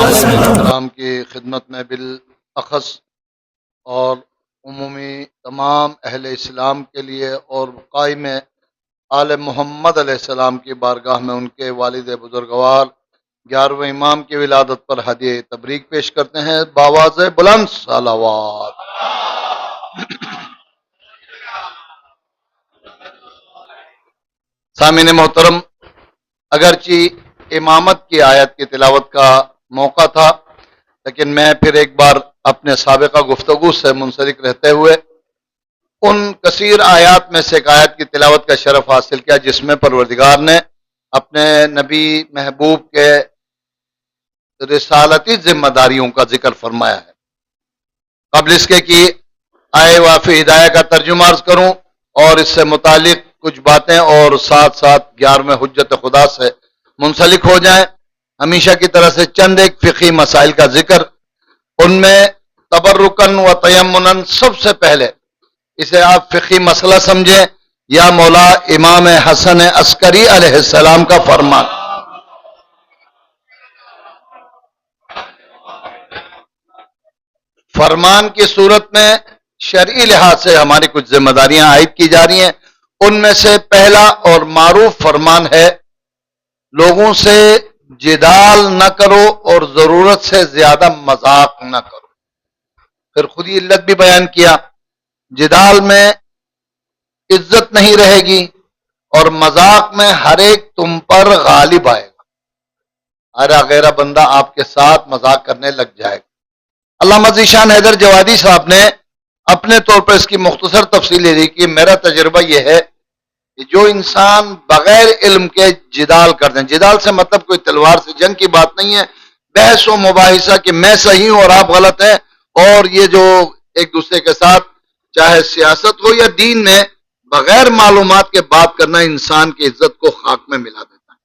السلام کی خدمت میں بالاخص اور عمومی تمام اہل اسلام کے لیے اور قائم آل محمد علیہ السلام کی بارگاہ میں ان کے والد بزرگوار 11ویں امام کی ولادت پر ہدیہ تبریک پیش کرتے ہیں بآواز بلند صلوات۔ سامعین محترم، اگرچہ امامت کی آیت کی تلاوت کا موقع تھا، لیکن میں پھر ایک بار اپنے سابقہ گفتگو سے منسلک رہتے ہوئے ان کثیر آیات میں سے ایک آیت کی تلاوت کا شرف حاصل کیا جس میں پروردگار نے اپنے نبی محبوب کے رسالتی ذمہ داریوں کا ذکر فرمایا ہے۔ قبل اس کے کہ آئے وافی ہدایہ کا ترجمہ عرض کروں اور اس سے متعلق کچھ باتیں اور ساتھ ساتھ 11ویں حجت خدا سے منسلک ہو جائیں، ہمیشہ کی طرح سے چند ایک فقہی مسائل کا ذکر، ان میں تبرکن و تیمنن سب سے پہلے اسے آپ فقہی مسئلہ سمجھیں یا مولا امام حسن عسکری علیہ السلام کا فرمان۔ فرمان کی صورت میں شرعی لحاظ سے ہماری کچھ ذمہ داریاں عائد کی جا رہی ہیں، ان میں سے پہلا اور معروف فرمان ہے لوگوں سے جدال نہ کرو اور ضرورت سے زیادہ مذاق نہ کرو۔ پھر خود ہی علت بھی بیان کیا، جدال میں عزت نہیں رہے گی اور مذاق میں ہر ایک تم پر غالب آئے گا، ہر غیرہ بندہ آپ کے ساتھ مذاق کرنے لگ جائے گا۔ علامہ ذیشان حیدر جوادی صاحب نے اپنے طور پر اس کی مختصر تفصیل دی کہ میرا تجربہ یہ ہے کہ جو انسان بغیر علم کے جدال کر دیں، جدال سے مطلب کوئی تلوار سے جنگ کی بات نہیں ہے، بحث و مباحثہ کہ میں صحیح ہوں اور آپ غلط ہیں، اور یہ جو ایک دوسرے کے ساتھ چاہے سیاست ہو یا دین میں بغیر معلومات کے بات کرنا انسان کی عزت کو خاک میں ملا دیتا ہے۔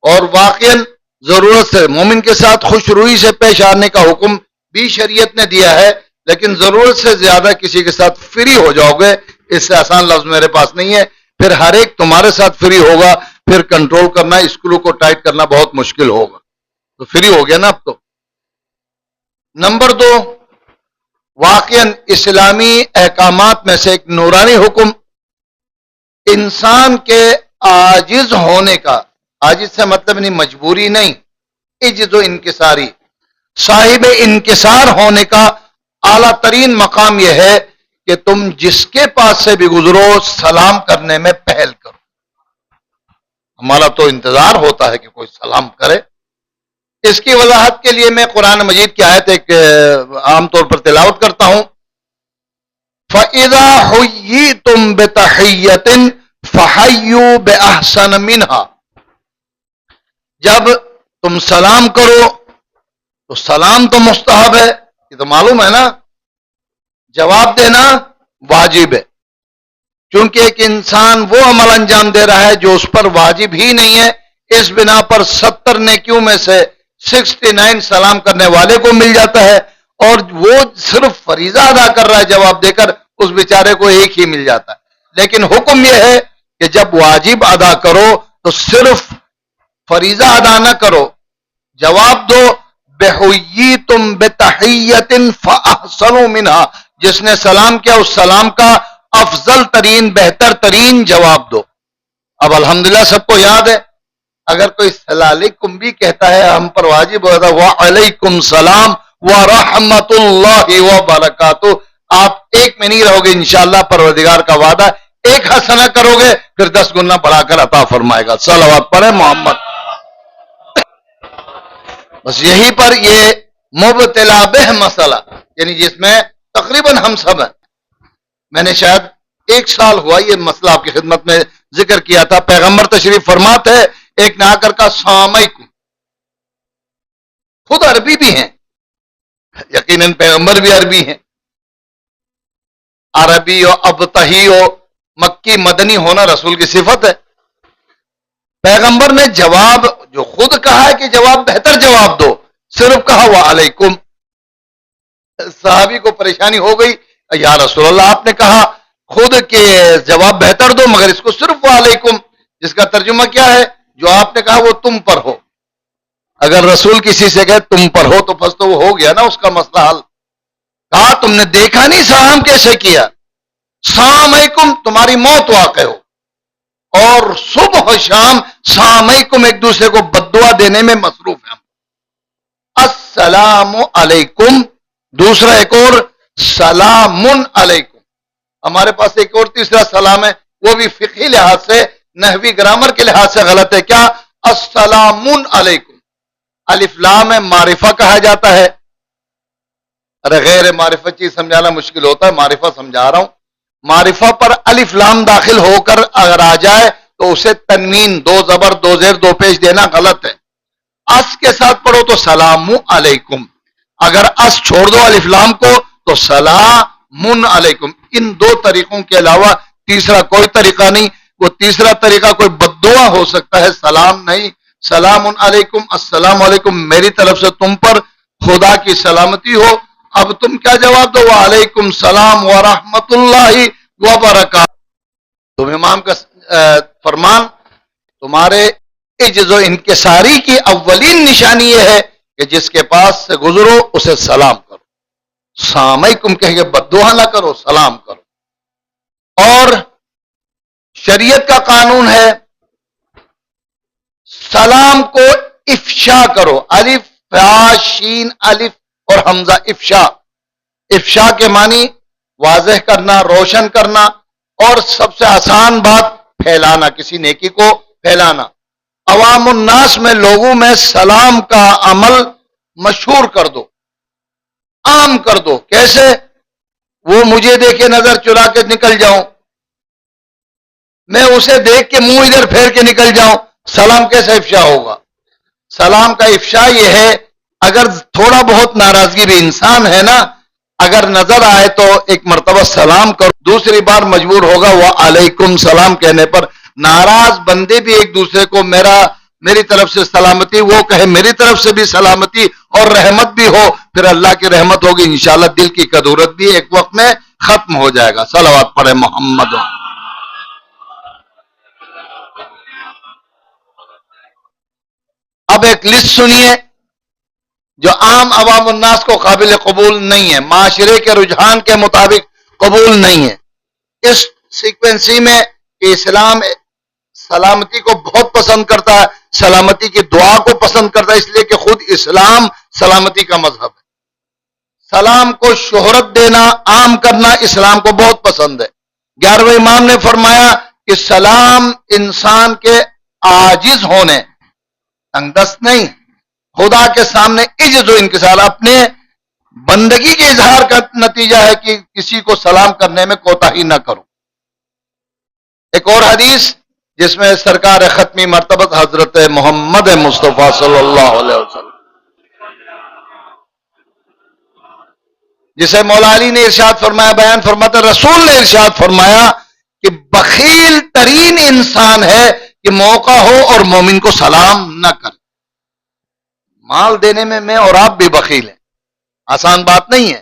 اور واقعاً ضرورت سے مومن کے ساتھ خوش روئی سے پیش آنے کا حکم بھی شریعت نے دیا ہے، لیکن ضرورت سے زیادہ کسی کے ساتھ فری ہو جاؤ گے، اس سے آسان لفظ میرے پاس نہیں ہے، پھر ہر ایک تمہارے ساتھ فری ہوگا، پھر کنٹرول کرنا، اسکرو کو ٹائٹ کرنا بہت مشکل ہوگا۔ تو فری ہو گیا نا اب تو۔ نمبر 2، واقعاً اسلامی احکامات میں سے ایک نورانی حکم انسان کے عاجز ہونے کا، عاجز سے مطلب نہیں مجبوری نہیں، عجز و انکساری، صاحب انکسار ہونے کا اعلیٰ ترین مقام یہ ہے کہ تم جس کے پاس سے بھی گزرو سلام کرنے میں پہل کرو۔ ہمارا تو انتظار ہوتا ہے کہ کوئی سلام کرے۔ اس کی وضاحت کے لیے میں قرآن مجید کی آیت ایک عام طور پر تلاوت کرتا ہوں، فَإِذَا حُيِّيتُم بِتَحِيَّةٍ فَحَيُّوا بِأَحْسَنَ مِنْهَا، جب تم سلام کرو تو سلام تو مستحب ہے، یہ تو معلوم ہے نا، جواب دینا واجب ہے، کیونکہ ایک انسان وہ عمل انجام دے رہا ہے جو اس پر واجب ہی نہیں ہے، اس بنا پر 70 نیکیوں میں سے 69 سلام کرنے والے کو مل جاتا ہے، اور وہ صرف فریضہ ادا کر رہا ہے جواب دے کر، اس بیچارے کو ایک ہی مل جاتا ہے۔ لیکن حکم یہ ہے کہ جب واجب ادا کرو تو صرف فریضہ ادا نہ کرو، جواب دو، بِحُيِّيتُم بِتَحِيَّةٍ فَأَحْسَنُوا مِنْهَا، جس نے سلام کیا اس سلام کا افضل ترین بہتر ترین جواب دو۔ اب الحمدللہ سب کو یاد ہے، اگر کوئی سلام علیکم بھی کہتا ہے ہم پر واجب ہوتا ہے وعلیکم السلام ورحمۃ اللہ وبرکاتہ، آپ ایک میں نہیں رہو گے انشاءاللہ، پروردگار کا وعدہ، ایک حسنہ کرو گے پھر 10 گنا بڑھا کر عطا فرمائے گا۔ صلوات پڑھیں محمد۔ بس یہی پر یہ مبتلا بہ مسئلہ، یعنی جس میں تقریباً ہم سب ہیں، میں نے شاید 1 سال ہوا یہ مسئلہ آپ کی خدمت میں ذکر کیا تھا، پیغمبر تشریف فرماتے ایک نے آ کر کہا السلام علیکم، خود عربی بھی ہیں، یقیناً پیغمبر بھی عربی ہیں، عربی و ابتہی و مکی مدنی ہونا رسول کی صفت ہے۔ پیغمبر نے جواب جو خود کہا ہے کہ جواب بہتر جواب دو، صرف کہا وعلیکم۔ صحابی کو پریشانی ہو گئی، یا رسول اللہ آپ نے کہا خود کہ جواب بہتر دو مگر اس کو صرف وعلیکم، جس کا ترجمہ کیا ہے؟ جو آپ نے کہا وہ تم پر ہو. اگر رسول کسی سے کہے تم پر ہو تو بس تو وہ ہو گیا نا اس کا مسئلہ حل. کہا تم نے دیکھا نہیں سلام کیسے کیا؟ سلام علیکم تمہاری موت واقع ہو، اور صبح و شام سلام علیکم ایک دوسرے کو بددعا دینے میں مصروف ہیں. السلام علیکم، دوسرا ایک اور سلام علیکم. ہمارے پاس ایک اور تیسرا سلام ہے، وہ بھی فقہی لحاظ سے، نحوی گرامر کے لحاظ سے غلط ہے. کیا؟ السلام علیکم. الف لام معرفہ کہا جاتا ہے. ارے غیر معرفہ چیز سمجھانا مشکل ہوتا ہے، معرفہ سمجھا رہا ہوں. معرفہ پر الف لام داخل ہو کر اگر آ جائے تو اسے تنوین، دو زبر دو زیر دو پیش دینا غلط ہے. اس کے ساتھ پڑھو تو سلام علیکم. اگر اس چھوڑ دو الف لام کو تو سلام علیکم. ان دو طریقوں کے علاوہ تیسرا کوئی طریقہ نہیں. وہ تیسرا طریقہ کوئی بددعا ہو سکتا ہے، سلام نہیں. سلام علیکم، السلام علیکم میری طرف سے تم پر خدا کی سلامتی ہو. اب تم کیا جواب دو؟ وعلیکم السلام ورحمۃ اللہ وبرکاتہ. تم امام کا فرمان، تمہارے عجز و انکساری کی اولین نشانی یہ ہے کہ جس کے پاس سے گزرو اسے سلام کرو. السلام علیکم کہہ کے بددعا نہ کرو، سلام کرو. اور شریعت کا قانون ہے سلام کو افشا کرو. الف فا شین الف اور حمزہ افشا. افشا کے معنی واضح کرنا، روشن کرنا، اور سب سے آسان بات پھیلانا، کسی نیکی کو پھیلانا. عوام الناس میں، لوگوں میں سلام کا عمل مشہور کر دو، عام کر دو. کیسے؟ وہ مجھے دیکھے نظر چرا کے نکل جاؤں، میں اسے دیکھ کے منہ ادھر پھیر کے نکل جاؤں. سلام کیسے افشا ہوگا؟ سلام کا افشا یہ ہے اگر تھوڑا بہت ناراضگی بھی انسان ہے نا، اگر نظر آئے تو ایک مرتبہ سلام کرو، دوسری بار مجبور ہوگا وہ علیکم سلام کہنے پر. ناراض بندے بھی ایک دوسرے کو میری طرف سے سلامتی، وہ کہے میری طرف سے بھی سلامتی، اور رحمت بھی ہو، پھر اللہ کی رحمت ہوگی انشاءاللہ. دل کی کدورت بھی ایک وقت میں ختم ہو جائے گا. صلوات پڑھے محمد. اب ایک لسٹ سنیے جو عام عوام الناس کو قابل قبول نہیں ہے، معاشرے کے رجحان کے مطابق قبول نہیں ہے. اس سیکوینسی میں کہ اسلام سلامتی کو بہت پسند کرتا ہے، سلامتی کی دعا کو پسند کرتا ہے، اس لیے کہ خود اسلام سلامتی کا مذہب ہے. سلام کو شہرت دینا، عام کرنا اسلام کو بہت پسند ہے. 11ویں امام نے فرمایا کہ سلام انسان کے عاجز ہونے، تنگدست نہیں، خدا کے سامنے عجز و انکسار، اپنے بندگی کے اظہار کا نتیجہ ہے کہ کسی کو سلام کرنے میں کوتاہی نہ کرو. ایک اور حدیث جس میں سرکار ختمی مرتبت حضرت محمد مصطفیٰ صلی اللہ علیہ وسلم، جسے مولا علی نے ارشاد فرمایا، بیان فرماتا، رسول نے ارشاد فرمایا کہ بخیل ترین انسان ہے کہ موقع ہو اور مومن کو سلام نہ کرے. مال دینے میں اور آپ بھی بخیل ہیں، آسان بات نہیں ہے،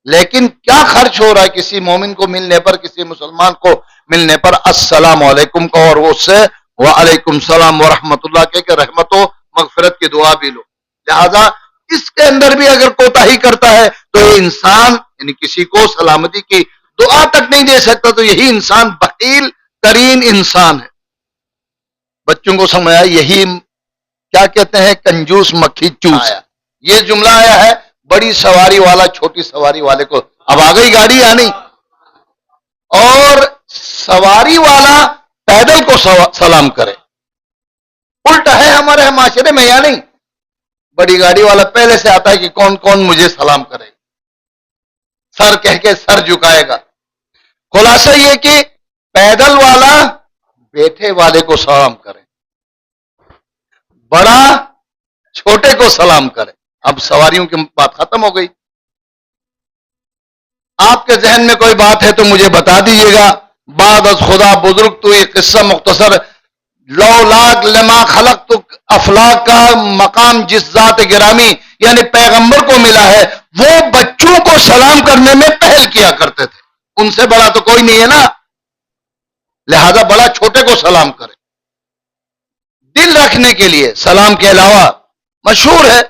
لیکن کیا خرچ ہو رہا ہے کسی مومن کو ملنے پر، کسی مسلمان کو ملنے پر السلام علیکم کو، اور وہ اس سے وعلیکم السلام ورحمۃ اللہ کہ رحمت و مغفرت کی دعا بھی لو. لہذا اس کے اندر بھی اگر کوتاہی کرتا ہے تو یہ انسان یعنی کسی کو سلامتی کی دعا تک نہیں دے سکتا، تو یہی انسان بخیل ترین انسان ہے. بچوں کو سمجھایا، یہی کیا کہتے ہیں کنجوس مکھی چوس. یہ جملہ آیا ہے بڑی سواری والا چھوٹی سواری والے کو، اب آ گئی گاڑی آ نہیں، اور سواری والا پیدل کو سلام کرے. الٹا ہے ہمارے معاشرے میں یا نہیں؟ بڑی گاڑی والا پہلے سے آتا ہے کہ کون کون مجھے سلام کرے، سر کہہ کے سر جھکائے گا. خلاصہ یہ کہ پیدل والا بیٹھے والے کو سلام کرے، بڑا چھوٹے کو سلام کرے. اب سواریوں کی بات ختم ہو گئی. آپ کے ذہن میں کوئی بات ہے تو مجھے بتا دیجیے گا. بعد از خدا بزرگ تو یہ قصہ مختصر، لو لاکھ لما خلق تو افلاق کا مقام جس ذات گرامی یعنی پیغمبر کو ملا ہے، وہ بچوں کو سلام کرنے میں پہل کیا کرتے تھے. ان سے بڑا تو کوئی نہیں ہے نا، لہذا بڑا چھوٹے کو سلام کرے. رکھنے کے لیے سلام کے علاوہ مشہور ہے،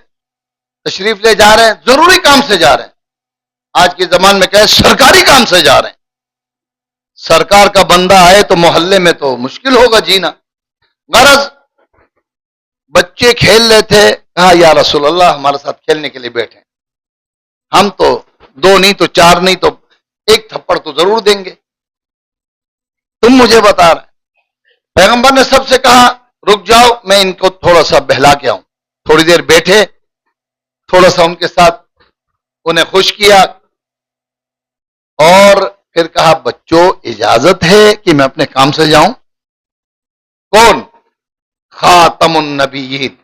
تشریف لے جا رہے ہیں، ضروری کام سے جا رہے ہیں، آج کے زمان میں کہے سرکاری کام سے جا رہے ہیں، سرکار کا بندہ آئے تو محلے میں تو مشکل ہوگا جینا. غرض بچے کھیل رہے تھے، کہا یا رسول اللہ ہمارے ساتھ کھیلنے کے لیے بیٹھے، ہم تو 2 نہیں تو 4 نہیں تو 1 تھپڑ تو ضرور دیں گے، تم مجھے بتا رہے. پیغمبر نے سب سے کہا رک جاؤ میں ان کو تھوڑا سا بہلا کے آؤں. تھوڑی دیر بیٹھے، تھوڑا سا ان کے ساتھ انہیں خوش کیا اور پھر کہا بچوں اجازت ہے کہ میں اپنے کام سے جاؤں؟ کون؟ خاتم النبیین.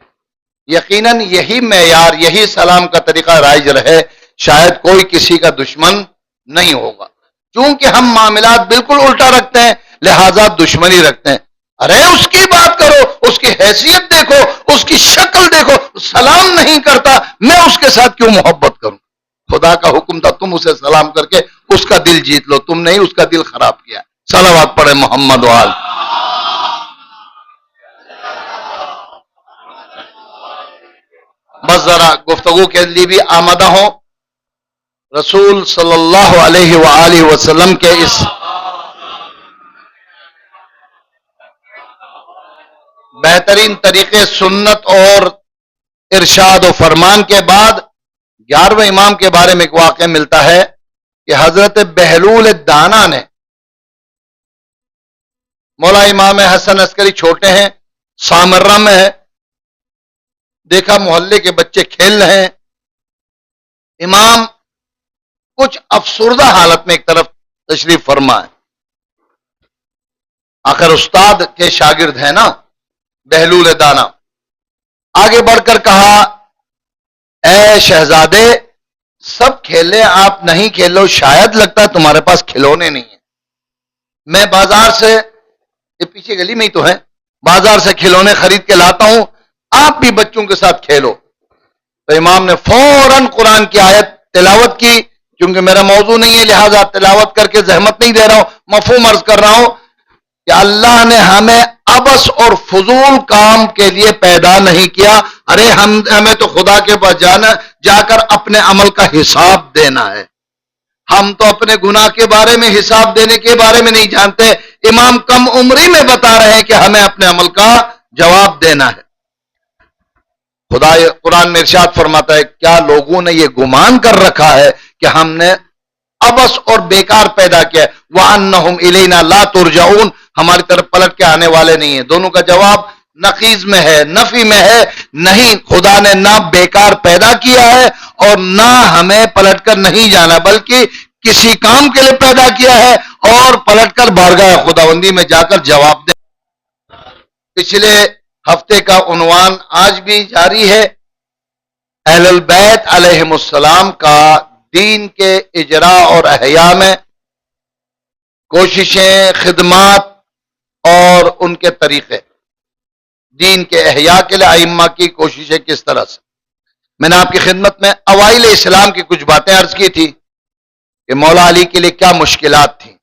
یقیناً یہی معیار، یہی سلام کا طریقہ رائج رہے، شاید کوئی کسی کا دشمن نہیں ہوگا. چونکہ ہم معاملات بالکل الٹا رکھتے ہیں لہذا دشمنی رکھتے ہیں. ارے اس کی بات کرو، اس کی حیثیت دیکھو، اس کی شکل دیکھو، سلام نہیں کرتا، میں اس کے ساتھ کیوں محبت کروں؟ خدا کا حکم تھا تم اسے سلام کر کے اس کا دل جیت لو، تم نہیں اس کا دل خراب کیا. صلوات پڑھے محمد وآل. بس ذرا گفتگو کے لیے بھی آمادہ ہوں. رسول صلی اللہ علیہ وآلہ وسلم کے اس بہترین طریقے سنت اور ارشاد و فرمان کے بعد 11ویں امام کے بارے میں ایک واقعہ ملتا ہے کہ حضرت بہلول دانا نے، مولا امام حسن عسکری چھوٹے ہیں، سامرہ میں ہے، دیکھا محلے کے بچے کھیل رہے ہیں. امام کچھ افسردہ حالت میں ایک طرف تشریف فرما ہے، آخر استاد کے شاگرد ہیں نا بہلول دانا. آگے بڑھ کر کہا اے شہزادے سب کھیلے آپ نہیں کھیلو، شاید لگتا ہے تمہارے پاس کھلونے نہیں ہیں، میں بازار سے، یہ پیچھے گلی میں ہی تو ہے، بازار سے کھلونے خرید کے لاتا ہوں، آپ بھی بچوں کے ساتھ کھیلو. تو امام نے فوراً قرآن کی آیت تلاوت کی، کیونکہ میرا موضوع نہیں ہے لہذا تلاوت کر کے زحمت نہیں دے رہا ہوں، مفہوم عرض کر رہا ہوں کہ اللہ نے ہمیں عبث اور فضول کام کے لیے پیدا نہیں کیا. ارے ہمیں تو خدا کے پاس جانا، جا کر اپنے عمل کا حساب دینا ہے. ہم تو اپنے گناہ کے بارے میں حساب دینے کے بارے میں نہیں جانتے. امام کم عمری میں بتا رہے ہیں کہ ہمیں اپنے عمل کا جواب دینا ہے. خدا قرآن میں ارشاد فرماتا ہے کیا لوگوں نے یہ گمان کر رکھا ہے کہ ہم نے عبث اور بیکار پیدا کیا ہے، وَأَنَّهُمْ إِلَيْنَا لَا تُرْجَعُونَ، ہماری طرف پلٹ کے آنے والے نہیں ہیں. دونوں کا جواب نقیض میں ہے، نفی میں ہے. نہیں، خدا نے نہ بیکار پیدا کیا ہے اور نہ ہمیں پلٹ کر نہیں جانا، بلکہ کسی کام کے لیے پیدا کیا ہے اور پلٹ کر بارگاہ خداوندی میں جا کر جواب دیں. پچھلے ہفتے کا عنوان آج بھی جاری ہے، اہل البیت علیہم السلام کا دین کے اجراء اور احیاء میں کوششیں، خدمات اور ان کے طریقے، دین کے احیاء کے لیے ائمہ کی کوششیں کس طرح سے. میں نے آپ کی خدمت میں اوائل اسلام کی کچھ باتیں عرض کی تھی کہ مولا علی کے لیے کیا مشکلات تھیں.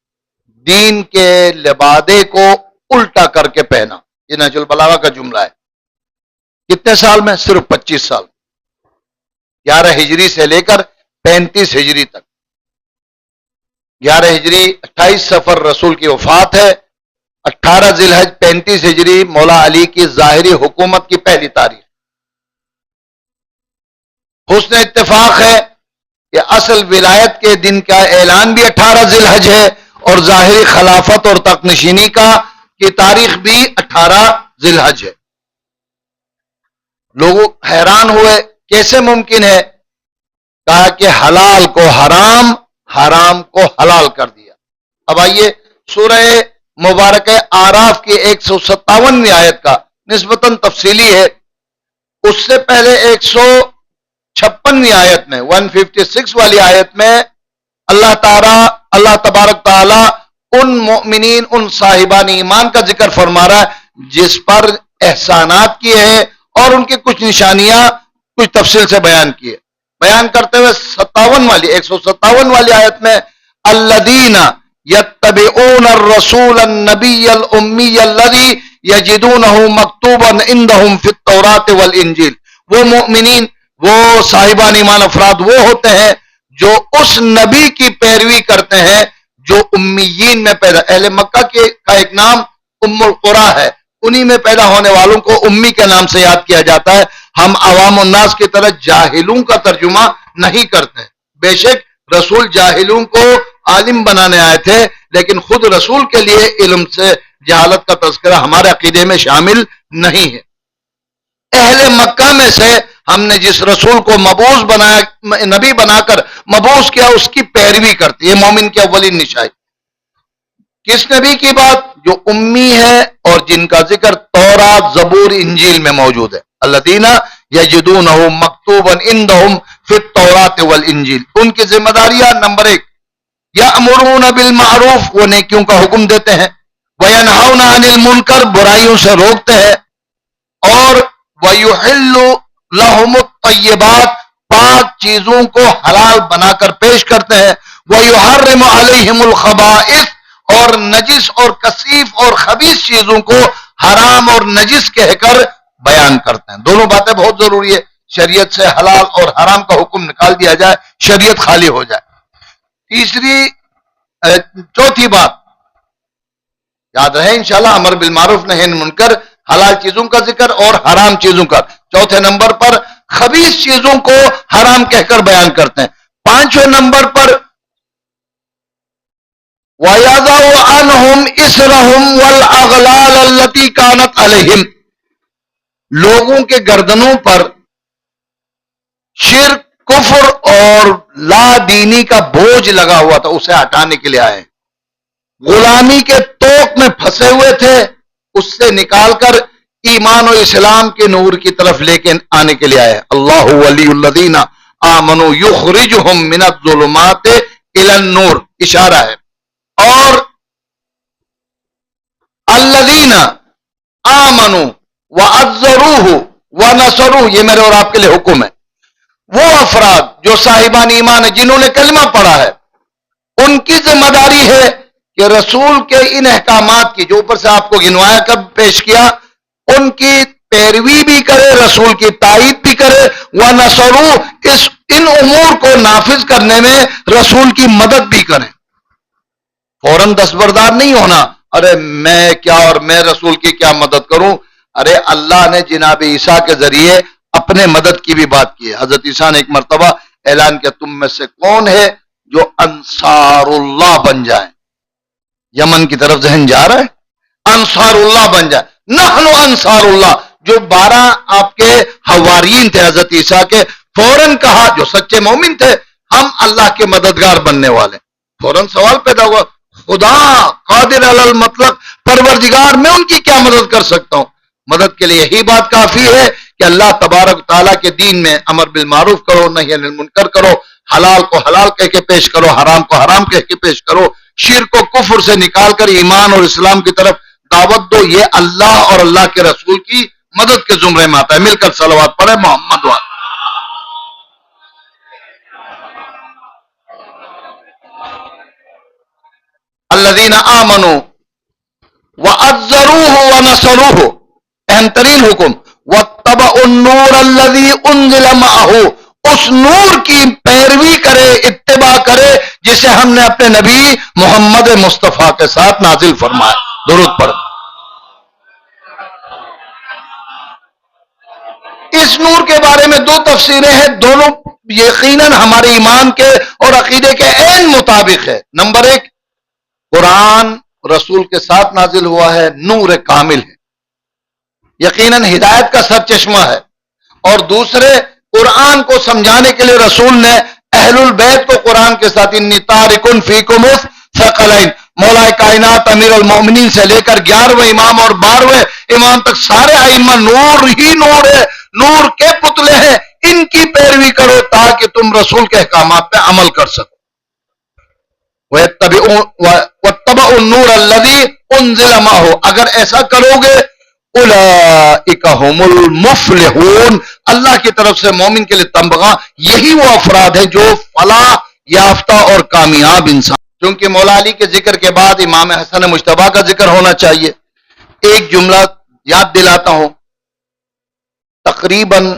دین کے لبادے کو الٹا کر کے پہنا، یہ نہج البلاغہ کا جملہ ہے. کتنے سال میں؟ صرف 25 سال، 11 ہجری سے لے کر 35 ہجری تک. 11 ہجری 28 صفر رسول کی وفات ہے، 18 ذی الحج 35 ہجری مولا علی کی ظاہری حکومت کی پہلی تاریخ. حسن اتفاق ہے کہ اصل ولایت کے دن کا اعلان بھی 18 ذی الحج ہے اور ظاہری خلافت اور تخت نشینی کی تاریخ بھی 18 ذی الحج ہے. لوگ حیران ہوئے کیسے ممکن ہے؟ کہا کہ حلال کو حرام، حرام کو حلال کر دیا. اب آئیے سورہ مبارکہ آراف کی 157ویں آیت کا نسبتاً تفصیلی ہے، اس سے پہلے 156ویں آیت میں 156 والی آیت میں اللہ تبارک تعالی ان مؤمنین، ان صاحبان ایمان کا ذکر فرما رہا ہے جس پر احسانات کیے ہیں اور ان کی کچھ نشانیاں کچھ تفصیل سے بیان کیے. بیان کرتے ہوئے 157 والی آیت میں الذین یتبعون الرسول النبی الامی الذی یجدونہ مکتوبا عندہم فی التوراۃ والانجیل، وہ مومنین، وہ صاحبان ایمان افراد وہ ہوتے ہیں جو اس نبی کی پیروی کرتے ہیں جو امیین میں پیدا، اہل مکہ کا ایک نام ام القریٰ ہے، انہی میں پیدا ہونے والوں کو امی کے نام سے یاد کیا جاتا ہے۔ ہم عوام الناس کی طرح جاہلوں کا ترجمہ نہیں کرتے، بے شک رسول جاہلوں کو عالم بنانے آئے تھے، لیکن خود رسول کے لیے علم سے جہالت کا تذکرہ ہمارے عقیدے میں شامل نہیں ہے۔ اہل مکہ میں سے ہم نے جس رسول کو مبعوث بنایا، نبی بنا کر مبعوث کیا، اس کی پیروی کرتی ہے مومن کی اولین نشانی۔ کس نبی کی بات؟ جو امی ہے اور جن کا ذکر تورات، زبور، انجیل میں موجود ہے۔ الذین یجدونہ مکتوبا عندہم فی التوراۃ والانجیل، ان کی ذمہ داریاں: نمبر 1، یأمرون بالمعروف، وہ نیکیوں کا حکم دیتے ہیں، وینہون عن المنکر، برائیوں سے روکتے ہیں، اور ویحل لہم الطیبات، پاک چیزوں کو حلال بنا کر پیش کرتے ہیں، ویحرم علیہم الخبائث، اور نجس اور کثیف اور خبیث چیزوں کو حرام اور نجس کہہ کر بیان کرتے ہیں۔ دونوں باتیں بہت ضروری ہے، شریعت سے حلال اور حرام کا حکم نکال دیا جائے، شریعت خالی ہو جائے۔ چوتھی بات یاد رہے انشاءاللہ، امر بالمعروف نہی عن المنکر، حلال چیزوں کا ذکر اور حرام چیزوں کا۔ چوتھے نمبر پر خبیث چیزوں کو حرام کہہ کر بیان کرتے ہیں۔ پانچویں نمبر پر وَيَضَعُ عَنْهُمْ إِصْرَهُمْ وَالْأَغْلَالَ الَّتِي كَانَتْ عَلَيْهِمْ، لوگوں کے گردنوں پر شرک، کفر اور لا دینی کا بوجھ لگا ہوا تھا، اسے ہٹانے کے لیے آئے۔ غلامی کے توق میں پھنسے ہوئے تھے، اس سے نکال کر ایمان و اسلام کے نور کی طرف لے کے آنے کے لیے آئے۔ اللہ ولی الذین آمنوا یخرجہم من الظلمات الی النور، اشارہ ہے۔ اور الذین آمنوا وعزروہ ونصروہ، یہ میرے اور آپ کے لیے حکم ہے۔ وہ افراد جو صاحبان ایمان ہیں، جنہوں نے کلمہ پڑھا ہے، ان کی ذمہ داری ہے کہ رسول کے ان احکامات کی جو اوپر سے آپ کو گنوایا کب پیش کیا، ان کی پیروی بھی کرے، رسول کی تائید بھی کرے، وَنَصَرُوا، ان امور کو نافذ کرنے میں رسول کی مدد بھی کریں۔ فوراً دستبردار نہیں ہونا، ارے میں کیا اور میں رسول کی کیا مدد کروں۔ ارے اللہ نے جناب عیسیٰ کے ذریعے اپنے مدد کی بھی بات کی ہے۔ حضرت عیسیٰ نے ایک مرتبہ اعلان کیا، تم میں سے کون ہے جو انصار اللہ بن جائے؟ یمن کی طرف ذہن جا رہا ہے، انصار اللہ بن جائے۔ نحن انصار اللہ، جو 12 آپ کے حواریین تھے حضرت عیسیٰ کے، فوراً کہا، جو سچے مومن تھے، ہم اللہ کے مددگار بننے والے۔ فوراً سوال پیدا ہوا، خدا قادر علی المطلق، پروردگار، میں ان کی کیا مدد کر سکتا ہوں؟ مدد کے لیے یہی بات کافی ہے کہ اللہ تبارک تعالیٰ کے دین میں امر بالمعروف کرو، نہی عن المنکر کرو، حلال کو حلال کہہ کے پیش کرو، حرام کو حرام کہہ کے پیش کرو، شرک و کفر سے نکال کر ایمان اور اسلام کی طرف دعوت دو۔ یہ اللہ اور اللہ کے رسول کی مدد کے زمرے میں آتا ہے۔ مل کر صلوات پڑھیں محمد وعلى۔ الذین آمنوا وعزروہ ونصروہ، اہم ترین حکم، واتبعوا النور الذی انزل معہ، اس نور کی پیروی کرے، اتباع کرے جسے ہم نے اپنے نبی محمد مصطفیٰ کے ساتھ نازل فرمایا۔ درود پڑھ۔ اس نور کے بارے میں 2 تفسیریں ہیں، دونوں یقیناً ہمارے ایمان کے اور عقیدے کے عین مطابق ہے۔ نمبر 1، قرآن رسول کے ساتھ نازل ہوا ہے، نور کامل ہے، یقیناً ہدایت کا سرچشمہ ہے۔ اور دوسرے، قرآن کو سمجھانے کے لیے رسول نے اہل البیت کو قرآن کے ساتھ، انی تارکن فیکم الثقلین، مولا کائنات امیر المومنین سے لے کر 11ویں امام اور 12ویں امام تک سارے ائمہ نور ہی نور ہے، نور کے پتلے ہیں، ان کی پیروی کرو تاکہ تم رسول کے احکامات پہ عمل کر سکو۔ وَاتَّبَعُوا النُّورَ الَّذِي أُنزِلَ مَعَهُ، اگر ایسا کرو گے، اولئک هم المفلحون، اللہ کی طرف سے مومن کے لیے تمغہ، یہی وہ افراد ہیں جو فلاح یافتہ اور کامیاب انسان۔ کیونکہ مولا علی کے ذکر کے بعد امام حسن مجتبیٰ کا ذکر ہونا چاہیے۔ ایک جملہ یاد دلاتا ہوں، تقریباً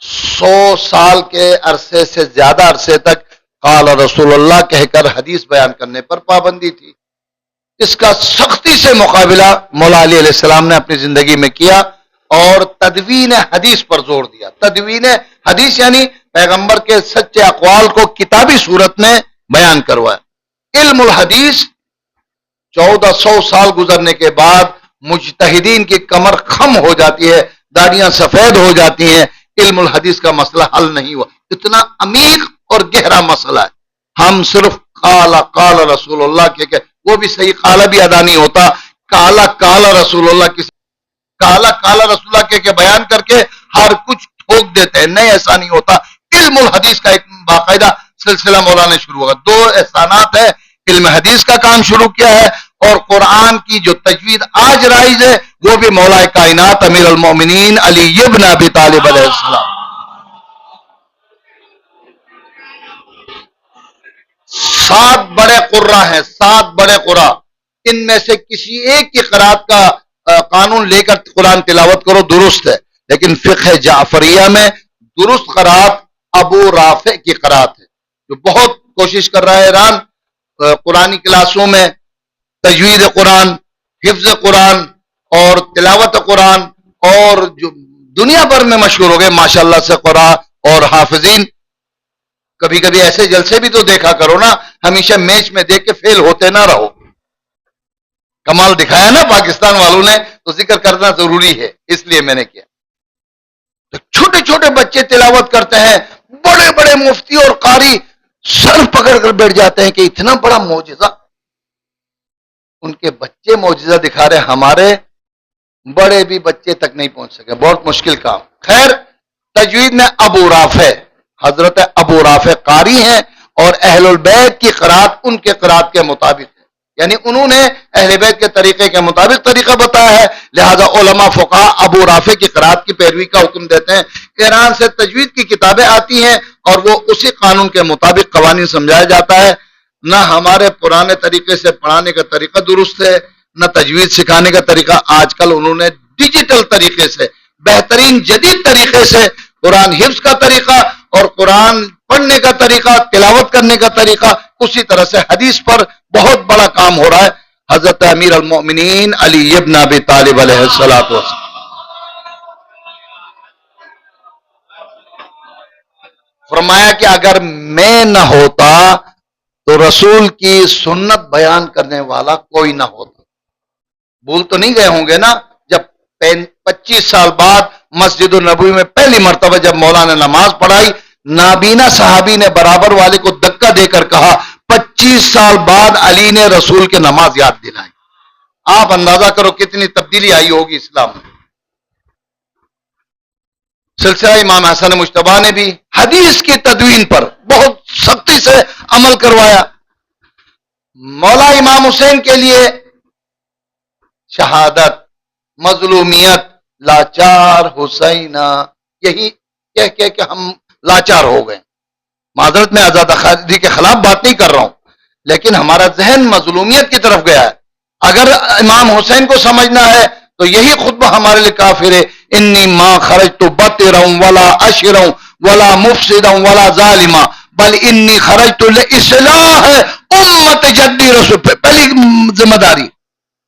100 سال کے عرصے سے زیادہ عرصے تک قال رسول اللہ کہہ کر حدیث بیان کرنے پر پابندی تھی. اس کا سختی سے مقابلہ مولا علی علیہ السلام نے اپنی زندگی میں کیا اور تدوین حدیث پر زور دیا. تدوین حدیث یعنی پیغمبر کے سچے اقوال کو کتابی صورت میں بیان کروایا. علم الحدیث 1400 سال گزرنے کے بعد مجتہدین کی کمر خم ہو جاتی ہے، داڑیاں سفید ہو جاتی ہیں، علم الحدیث کا مسئلہ حل نہیں ہوا. اتنا عمیق اور گہرا مسئلہ ہے. ہم صرف قال رسول اللہ کہ وہ بھی صحیح قال بھی ادا نہیں ہوتا، قال رسول اللہ کی قال رسول اللہ کہ بیان کر کے ہر کچھ ٹھوک دیتے ہیں. نہیں، ایسا نہیں ہوتا. علم الحدیث کا ایک باقاعدہ سلسلہ مولانا شروع ہوگا. 2 احسانات ہے، علم حدیث کا کام شروع کیا ہے اور قرآن کی جو تجوید آج رائج ہے وہ بھی مولا کائنات امیر المومنین علی ابن ابی طالب علیہ السلام. 7 بڑے قرہ ہیں، 7 بڑے قرہ. ان میں سے کسی ایک کی قرات کا قانون لے کر قرآن تلاوت کرو، درست ہے. لیکن فقہ جعفریہ میں درست قرات ابو رافع کی قرات ہے، جو بہت کوشش کر رہا ہے ایران قرآنی کلاسوں میں تجوید قرآن، حفظ قرآن اور تلاوت قرآن، اور جو دنیا بھر میں مشہور ہو گئے ماشاءاللہ سے قرآن اور حافظین. کبھی کبھی ایسے جلسے بھی تو دیکھا کرو نا، ہمیشہ میچ میں دیکھ کے فیل ہوتے نہ رہو. کمال دکھایا نا پاکستان والوں نے، تو ذکر کرنا ضروری ہے، اس لیے میں نے کیا. تو چھوٹے چھوٹے بچے تلاوت کرتے ہیں، بڑے بڑے مفتی اور قاری سر پکڑ کر بیٹھ جاتے ہیں کہ اتنا بڑا معجزہ. ان کے بچے معجزہ دکھا رہے، ہمارے بڑے بھی بچے تک نہیں پہنچ سکے. بہت مشکل کام. خیر، تجوید میں ابو رافع، حضرت ابو رافع قاری ہیں اور اہل البیت کی قرات ان کے قرات کے مطابق ہے. یعنی انہوں نے اہل بیت کے طریقے کے مطابق طریقہ بتایا ہے، لہذا علماء فقہاء ابو رافع کی قرات کی پیروی کا حکم دیتے ہیں. ایران سے تجوید کی کتابیں آتی ہیں اور وہ اسی قانون کے مطابق قوانین سمجھایا جاتا ہے. نہ ہمارے پرانے طریقے سے پڑھانے کا طریقہ درست ہے، نہ تجوید سکھانے کا طریقہ. آج کل انہوں نے ڈیجیٹل طریقے سے، بہترین جدید طریقے سے قرآن حفظ کا طریقہ اور قرآن پڑھنے کا طریقہ، تلاوت کرنے کا طریقہ، اسی طرح سے حدیث پر بہت بڑا کام ہو رہا ہے. حضرت امیر المؤمنین علی ابن ابی طالب علیہ السلام فرمایا کہ اگر میں نہ ہوتا تو رسول کی سنت بیان کرنے والا کوئی نہ ہوتا. بھول تو نہیں گئے ہوں گے نا، جب 25 سال بعد مسجد النبوی میں پہلی مرتبہ جب مولانا نماز پڑھائی، نابینا صحابی نے برابر والے کو دھکا دے کر کہا 25 سال بعد علی نے رسول کے نماز یاد دلائی. آپ اندازہ کرو کتنی تبدیلی آئی ہوگی اسلام میں. سلسلہ امام حسن مجتبی نے بھی حدیث کی تدوین پر بہت سختی سے عمل کروایا. مولا امام حسین کے لیے شہادت، مظلومیت، لاچار حسینہ، یہی کہہ کہ ہم لاچار ہو گئے. معذرت میں آزادہ خالدی کے خلاف بات نہیں کر رہا ہوں، لیکن ہمارا ذہن مظلومیت کی طرف گیا ہے. اگر امام حسین کو سمجھنا ہے تو یہی خطبہ ہمارے لیے کافر ہے. انی ما خرجت بطرا ولا اشرا ولا مفسدا ولا ظالما بل انی خرجت لاصلاح امت جدی رسول. پہلی ذمہ داری،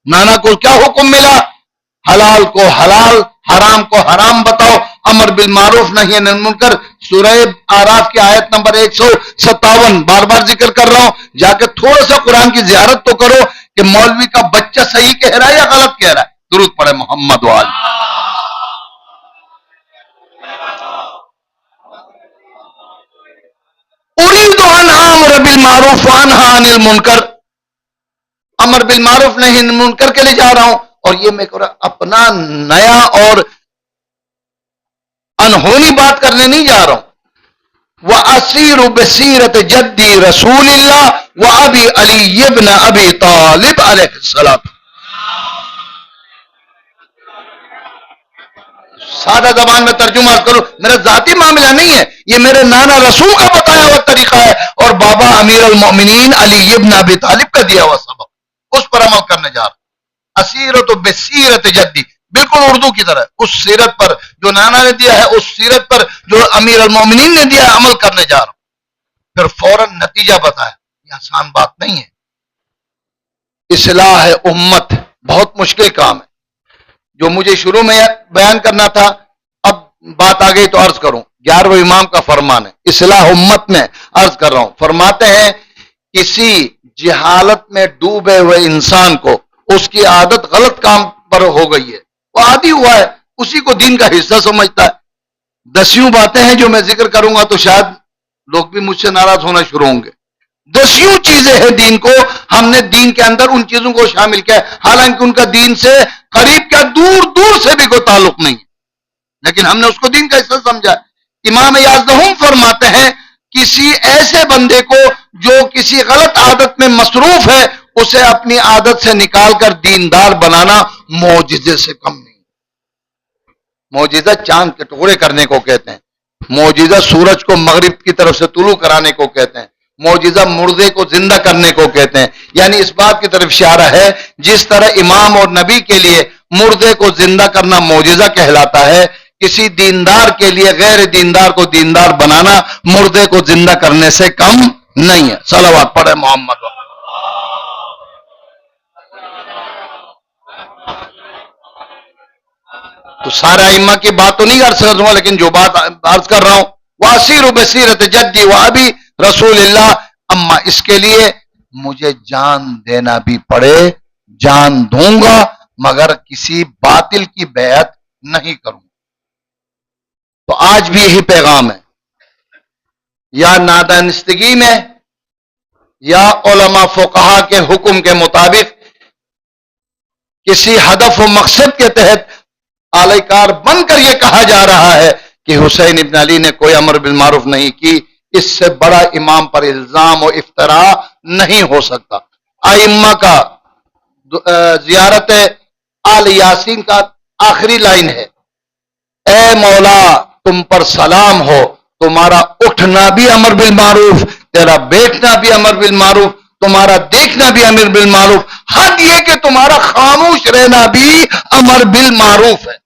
نانا کو کیا حکم ملا؟ حلال کو حلال، حرام کو حرام بتاؤ، امر بالمعروف نہی عن المنکر. سورہ اعراف کی آیت نمبر 157 بار بار ذکر کر رہا ہوں. جا کے تھوڑا سا قرآن کی زیارت تو کرو کہ مولوی کا بچہ صحیح کہہ رہا ہے یا غلط کہہ رہا ہے. درود پڑھے محمد وآل. اريد ان امر بالمعروف وانهى عن المنکر، امر بالمعروف نہی عن المنکر کے لیے جا رہا ہوں. اور یہ میں اپنا نیا اور انہونی بات کرنے نہیں جا رہا ہوں. وَأَسِيرُ بِسِيرَةِ جَدِّي رَسُولِ اللَّهِ وَأَبِي عَلِيِّ بْنَ أَبِي طَالِبَ علیہ السلام. سادہ زبان میں ترجمہ کرو، میرا ذاتی معاملہ نہیں ہے، یہ میرے نانا رسول کا بتایا ہوا طریقہ ہے اور بابا امیر المؤمنین علی ابن ابی طالب کا دیا ہوا سبق، اس پر عمل کرنے جا رہا. اسیرت بسیرت جدی، بالکل اردو کی طرح اس سیرت پر جو نانا نے دیا ہے، اس سیرت پر جو امیر المومنین نے دیا ہے، عمل کرنے جا رہا ہوں، پھر فوراً نتیجہ بتایا۔ یہ آسان بات نہیں ہے۔ اصلاح امت بہت مشکل کام ہے، جو مجھے شروع میں بیان کرنا تھا، اب بات آ گئی تو عرض کروں۔ 11ویں امام کا فرمان ہے، اصلاح امت میں عرض کر رہا ہوں۔ فرماتے ہیں کسی جہالت میں ڈوبے ہوئے انسان کو اس کی عادت غلط کام پر ہو گئی ہے، وہ عادی ہوا ہے، اسی کو دین کا حصہ سمجھتا ہے۔ 10 باتیں ہیں جو میں ذکر کروں گا تو شاید لوگ بھی مجھ سے ناراض ہونا شروع ہوں گے۔ 10 چیزیں ہیں دین کو، ہم نے دین کے اندر ان چیزوں کو شامل کیا ہے، حالانکہ ان کا دین سے قریب کیا دور دور سے بھی کوئی تعلق نہیں ہے، لیکن ہم نے اس کو دین کا حصہ سمجھا۔ امام یازدہم فرماتے ہیں کسی ایسے بندے کو جو کسی غلط عادت میں مصروف ہے، اسے اپنی عادت سے نکال کر دیندار بنانا معجزے سے کم نہیں۔ معجزہ چاند کے ٹکڑے کرنے کو کہتے ہیں، معجزہ سورج کو مغرب کی طرف سے طلوع کرانے کو کہتے ہیں، معجزہ مردے کو زندہ کرنے کو کہتے ہیں۔ یعنی اس بات کی طرف اشارہ ہے جس طرح امام اور نبی کے لیے مردے کو زندہ کرنا معجزہ کہلاتا ہے، کسی دیندار کے لیے غیر دیندار کو دیندار بنانا مردے کو زندہ کرنے سے کم نہیں ہے۔ صلوات پڑھے محمد۔ تو سارا ائمہ کی بات تو نہیں عرض کر رہا ہوں، لیکن جو بات عرض کر رہا ہوں، واسیر بصیرت جدی و ابی رسول اللہ، اما اس کے لیے مجھے جان دینا بھی پڑے جان دوں گا، مگر کسی باطل کی بیعت نہیں کروں۔ تو آج بھی یہی پیغام ہے، یا نادانستگی میں یا علماء فقہا کے حکم کے مطابق کسی ہدف و مقصد کے تحت اعلی کار بن کر یہ کہا جا رہا ہے کہ حسین ابن علی نے کوئی امر بالمعروف نہیں کی، اس سے بڑا امام پر الزام و افتراء نہیں ہو سکتا۔ ائمہ کا زیارت آل یاسین کا آخری لائن ہے، اے مولا تم پر سلام ہو، تمہارا اٹھنا بھی امر بالمعروف، تیرا بیٹھنا بھی امر بالمعروف، تمہارا دیکھنا بھی امر بالمعروف، حد یہ کہ تمہارا خاموش رہنا بھی امر بالمعروف ہے۔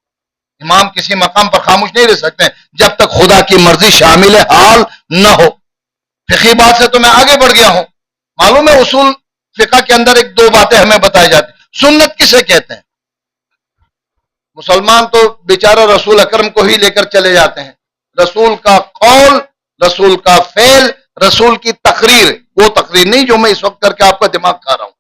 امام کسی مقام پر خاموش نہیں رہ سکتے جب تک خدا کی مرضی شامل حال نہ ہو۔ فقہی بات سے تو میں آگے بڑھ گیا ہوں، معلوم ہے اصول فقہ کے اندر 1-2 باتیں ہمیں بتائی جاتی ہیں۔ سنت کسے کہتے ہیں؟ مسلمان تو بیچارہ رسول اکرم کو ہی لے کر چلے جاتے ہیں، رسول کا قول، رسول کا فعل، رسول کی تقریر، وہ تقریر نہیں جو میں اس وقت کر کے آپ کا دماغ کھا رہا ہوں،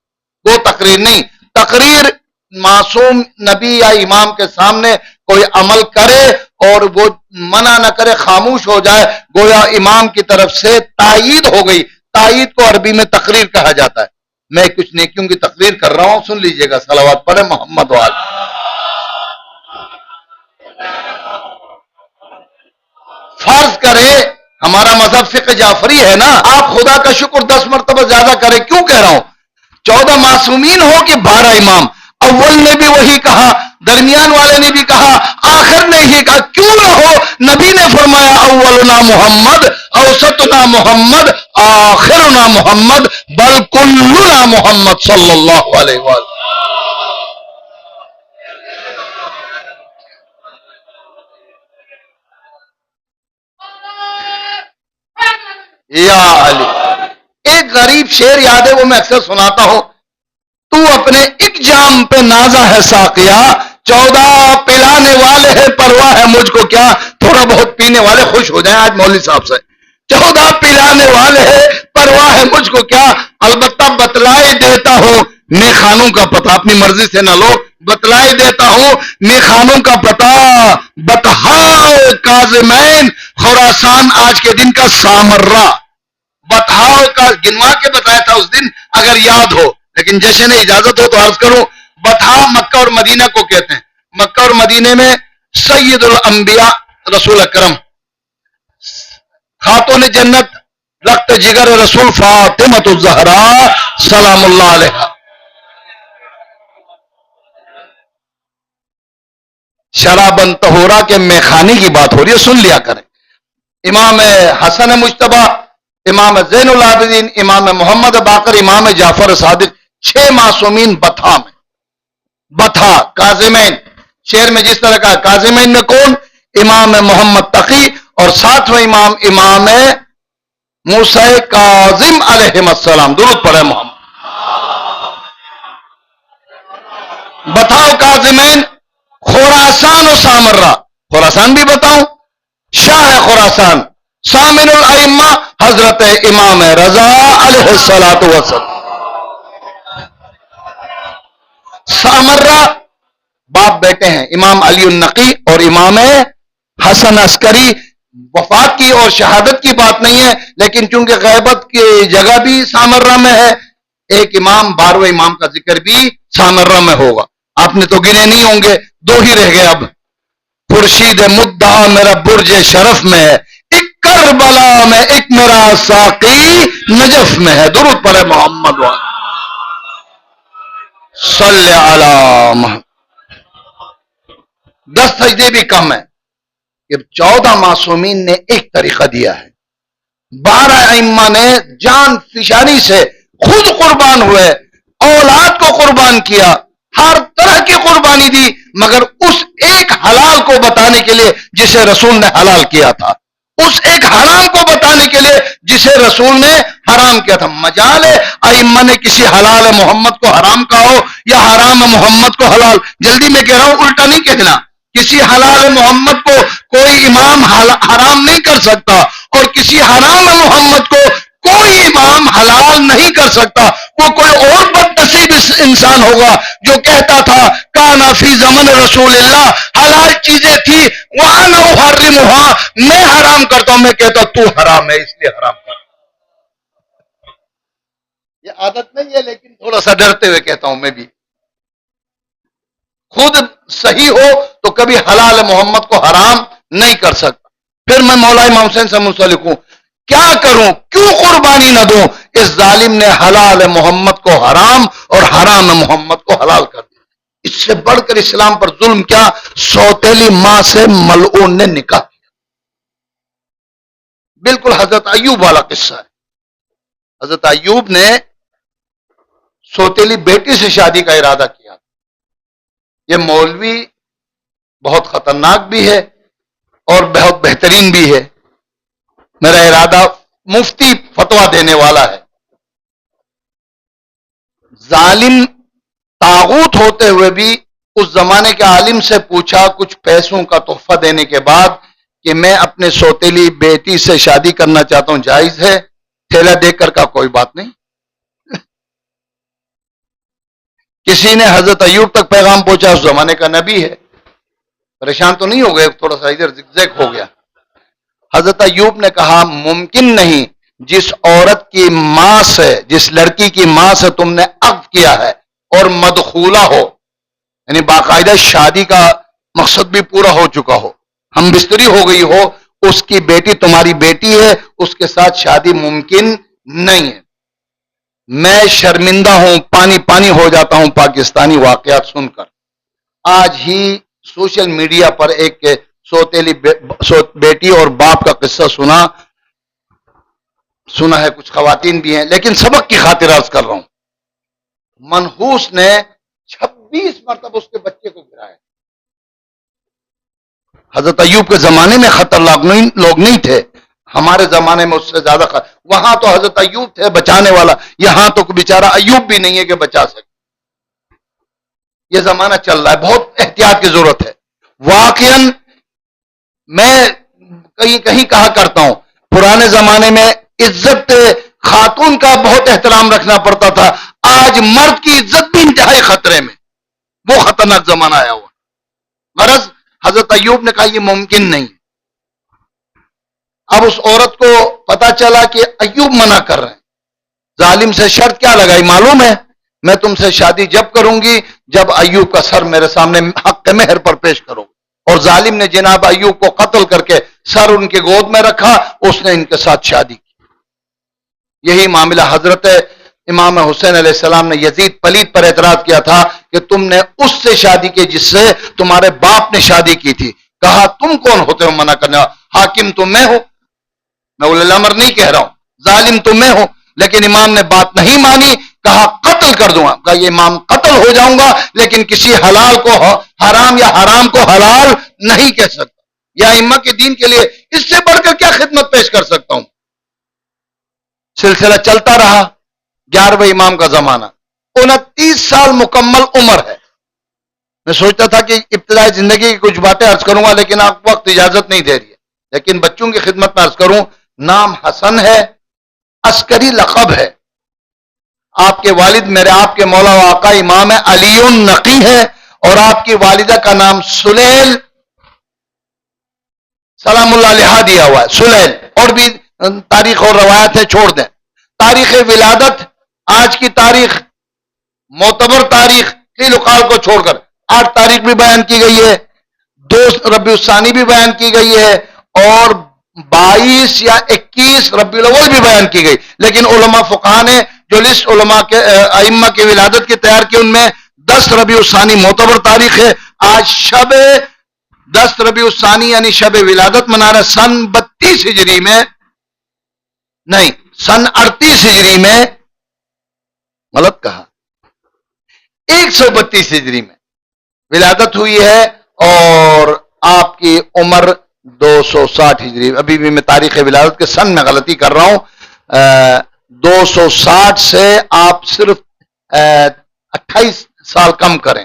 وہ تقریر نہیں۔ تقریر معصوم نبی یا امام کے سامنے کوئی عمل کرے اور وہ منع نہ کرے، خاموش ہو جائے، گویا امام کی طرف سے تائید ہو گئی۔ تائید کو عربی میں تقریر کہا جاتا ہے۔ میں کچھ نیکیوں کی تقریر کر رہا ہوں، سن لیجئے گا، صلوات پڑھے محمد وال۔ فرض کرے ہمارا مذہب فقہ جعفری ہے نا، آپ خدا کا شکر 10 مرتبہ زیادہ کریں، کیوں کہہ رہا ہوں؟ 14 معصومین ہو کہ 12 امام، اول نے بھی وہی کہا، درمیان والے نے بھی کہا، آخر نے ہی کہا، کیوں نہ ہو؟ نبی نے فرمایا اولنا محمد، اوسطنا محمد، آخرنا محمد، بل کلنا محمد صلی اللہ علیہ وآلہ۔ یا علی، ایک غریب شعر یاد ہے، وہ میں اکثر سناتا ہوں، تو اپنے ایک جام پہ نازا ہے ساقیہ، 14 پلانے والے ہیں پرواہ ہے مجھ کو کیا۔ تھوڑا بہت پینے والے خوش ہو جائیں آج مولوی صاحب سے، 14 پلانے والے ہیں پرواہ ہے مجھ کو کیا، البتہ بتلائے دیتا ہوں میخانوں کا پتہ، اپنی مرضی سے نہ لو، بتلائے دیتا ہوں میخانوں کا پتہ، بتہاؤ کاظمین خراسان آج کے دن کا سامرہ، بتہاؤ کا گنوا کے بتایا تھا اس دن اگر یاد ہو، لیکن جیسے نے اجازت ہو تو عرض کروں، بتہا مکہ اور مدینہ کو کہتے ہیں۔ مکہ اور مدینہ میں سید الانبیاء رسول اکرم، خاتون جنت رخت جگر رسول فاطمہ الزہرا سلام اللہ علیہ۔ شرابن طہورا کے میخانے کی بات ہو رہی ہے، سن لیا کریں۔ امام حسن مجتبی، امام زین العابدین، امام محمد باقر، امام جعفر صادق، 6 معصومین بتھا میں، بتھا کاظمین شعر میں جس طرح کا کاظمین میں کون؟ امام محمد تقی، اور ساتواں امام امام موسیٰ کاظم علیہ السلام. درود پڑھے محمد. بتاؤ کاظمین، خراسان و سامرہ. خراسان بھی بتاؤں، شاہ خراسان سامن الائمہ حضرت امام رضا علیہ السلام. سامرہ باپ بیٹے ہیں، امام علی النقی اور امام حسن عسکری. وفات کی اور شہادت کی بات نہیں ہے، لیکن چونکہ غیبت کی جگہ بھی سامرہ میں ہے، ایک امام 12ویں امام کا ذکر بھی سامرہ میں ہوگا. آپ نے تو گنے نہیں ہوں گے، 2 ہی رہ گئے اب. خورشید مدعا میرا برج شرف میں ہے، ایک کربلا میں، ایک میرا ساقی نجف میں ہے. درود پڑھے محمد صلی علی محمد. 10 سجدے بھی کم ہے کہ 14 معصومین نے ایک طریقہ دیا ہے. 12 ائمہ نے جان فشانی سے خود قربان ہوئے، اولاد کو قربان کیا، ہر طرح کی قربانی دی، مگر اس ایک حلال کو بتانے کے لیے جسے رسول نے حلال کیا تھا، اس ایک حرام کو بتانے کے لیے جسے رسول نے حرام کیا تھا. مجال ائمہ نے کسی حلال محمد کو حرام کہا ہو یا حرام محمد کو حلال. جلدی میں کہہ رہا ہوں، الٹا نہیں کہنا. کسی حلال محمد کو کوئی امام حرام نہیں کر سکتا، اور کسی حرام محمد کو کوئی امام حلال نہیں کر سکتا. وہ کوئی اور بد نصیب انسان ہوگا جو کہتا تھا کانا فی زمن رسول اللہ حلال چیزیں تھی وانا احرمها، میں حرام کرتا ہوں. میں کہتا تو حرام ہے اس لیے حرام کر. یہ عادت نہیں ہے، لیکن تھوڑا سا ڈرتے ہوئے کہتا ہوں. میں بھی خود صحیح ہو تو کبھی حلال محمد کو حرام نہیں کر سکتا. پھر میں مولا امام حسین سے منسلک ہوں، کیا کروں، کیوں قربانی نہ دوں؟ اس ظالم نے حلال محمد کو حرام اور حرام محمد کو حلال کر دیا. اس سے بڑھ کر اسلام پر ظلم کیا؟ سوتیلی ماں سے ملعون نے نکاح کیا. بالکل حضرت ایوب والا قصہ ہے. حضرت ایوب نے سوتیلی بیٹی سے شادی کا ارادہ کیا. یہ مولوی بہت خطرناک بھی ہے اور بہت بہترین بھی ہے. میرا ارادہ مفتی فتویٰ دینے والا ہے. ظالم طاغوت ہوتے ہوئے بھی اس زمانے کے عالم سے پوچھا کچھ پیسوں کا تحفہ دینے کے بعد کہ میں اپنے سوتیلی بیٹی سے شادی کرنا چاہتا ہوں، جائز ہے؟ تھیلا دیکھ کر کا کوئی بات نہیں. کسی نے حضرت ایوب تک پیغام پہنچا، اس زمانے کا نبی ہے، پریشان تو نہیں ہو گئے؟ تھوڑا سا ادھر زگزگ ہو گیا. حضرت ایوب نے کہا ممکن نہیں، جس عورت کی ماں سے، جس لڑکی کی ماں سے تم نے عقد کیا ہے اور مدخولہ ہو، یعنی باقاعدہ شادی کا مقصد بھی پورا ہو چکا ہو، ہم بستری ہو گئی ہو، اس کی بیٹی تمہاری بیٹی ہے، اس کے ساتھ شادی ممکن نہیں ہے. میں شرمندہ ہوں، پانی پانی ہو جاتا ہوں پاکستانی واقعات سن کر. آج ہی سوشل میڈیا پر ایک سوتیلی بیٹی اور باپ کا قصہ سنا ہے. کچھ خواتین بھی ہیں، لیکن سبق کی خاطر عرض کر رہا ہوں. منحوس نے 26 مرتبہ اس کے بچے کو گرایا. حضرت ایوب کے زمانے میں خطرناک لوگ نہیں تھے، ہمارے زمانے میں اس سے زیادہ وہاں تو حضرت ایوب تھے بچانے والا، یہاں تو بیچارہ ایوب بھی نہیں ہے کہ بچا سکے. یہ زمانہ چل رہا ہے، بہت احتیاط کی ضرورت ہے. واقعاً میں کہیں کہا کرتا ہوں، پرانے زمانے میں عزت خاتون کا بہت احترام رکھنا پڑتا تھا، آج مرد کی عزت بھی انتہائی خطرے میں. وہ خطرناک زمانہ آیا ہوا. مرض حضرت ایوب نے کہا یہ ممکن نہیں. اب اس عورت کو پتا چلا کہ ایوب منع کر رہے ہیں. ظالم سے شرط کیا لگائی معلوم ہے؟ میں تم سے شادی جب کروں گی جب ایوب کا سر میرے سامنے حق مہر پر پیش کرو. اور ظالم نے جناب ایوب کو قتل کر کے سر ان کے گود میں رکھا، اس نے ان کے ساتھ شادی کی. یہی معاملہ حضرت امام حسین علیہ السلام نے یزید پلید پر اعتراض کیا تھا کہ تم نے اس سے شادی کی جس سے تمہارے باپ نے شادی کی تھی. کہا تم کون ہوتے ہو منع کرنے والا؟ حاکم تو میں ہوں، میں اولی الامر نہیں کہہ رہا ہوں، ظالم تو میں ہوں. لیکن امام نے بات نہیں مانی، کہا قتل کر دوں گا. کہا یہ امام قتل ہو جاؤں گا لیکن کسی حلال کو حرام یا حرام کو حلال نہیں کہہ سکتا، یا ائمہ کے دین کے لیے اس سے بڑھ کر کیا خدمت پیش کر سکتا ہوں؟ سلسلہ چلتا رہا، 11ویں امام کا زمانہ، 29 سال مکمل عمر ہے۔ میں سوچتا تھا کہ ابتدائی زندگی کی کچھ باتیں عرض کروں گا، لیکن آپ وقت اجازت نہیں دے رہی ہے، لیکن بچوں کی خدمت میں عرض کروں۔ نام حسن ہے، عسکری لقب ہے۔ آپ کے والد میرے آپ کے مولا و آقا امام علی النقی ہے، اور آپ کی والدہ کا نام سلیل سلام اللہ علیہ دیا ہوا ہے، سلیل۔ اور بھی تاریخ اور روایت ہے، چھوڑ دیں۔ تاریخ ولادت، آج کی تاریخ، معتبر تاریخ قیل و قال کو چھوڑ کر 8 تاریخ بھی بیان کی گئی ہے، 2 ربیع الثانی بھی بیان کی گئی ہے، اور 22 یا 21 ربیع الاول بھی بیان کی گئی۔ لیکن علماء فقہا نے جو لسٹ علماء کے ائمہ کی ولادت کی تیار کی، ان میں 10 ربیع الثانی معتبر تاریخ ہے۔ آج شب 10 ربیع الثانی یعنی شب ولادت منا رہے، سن 32 ہجری میں، نہیں سن 38 ہجری میں، غلط کہا، 132 ہجری میں ولادت ہوئی ہے، اور آپ کی عمر 260 ہجری۔ ابھی بھی میں تاریخ ولادت کے سن میں غلطی کر رہا ہوں، 260 سے آپ صرف 28 سال کم کریں،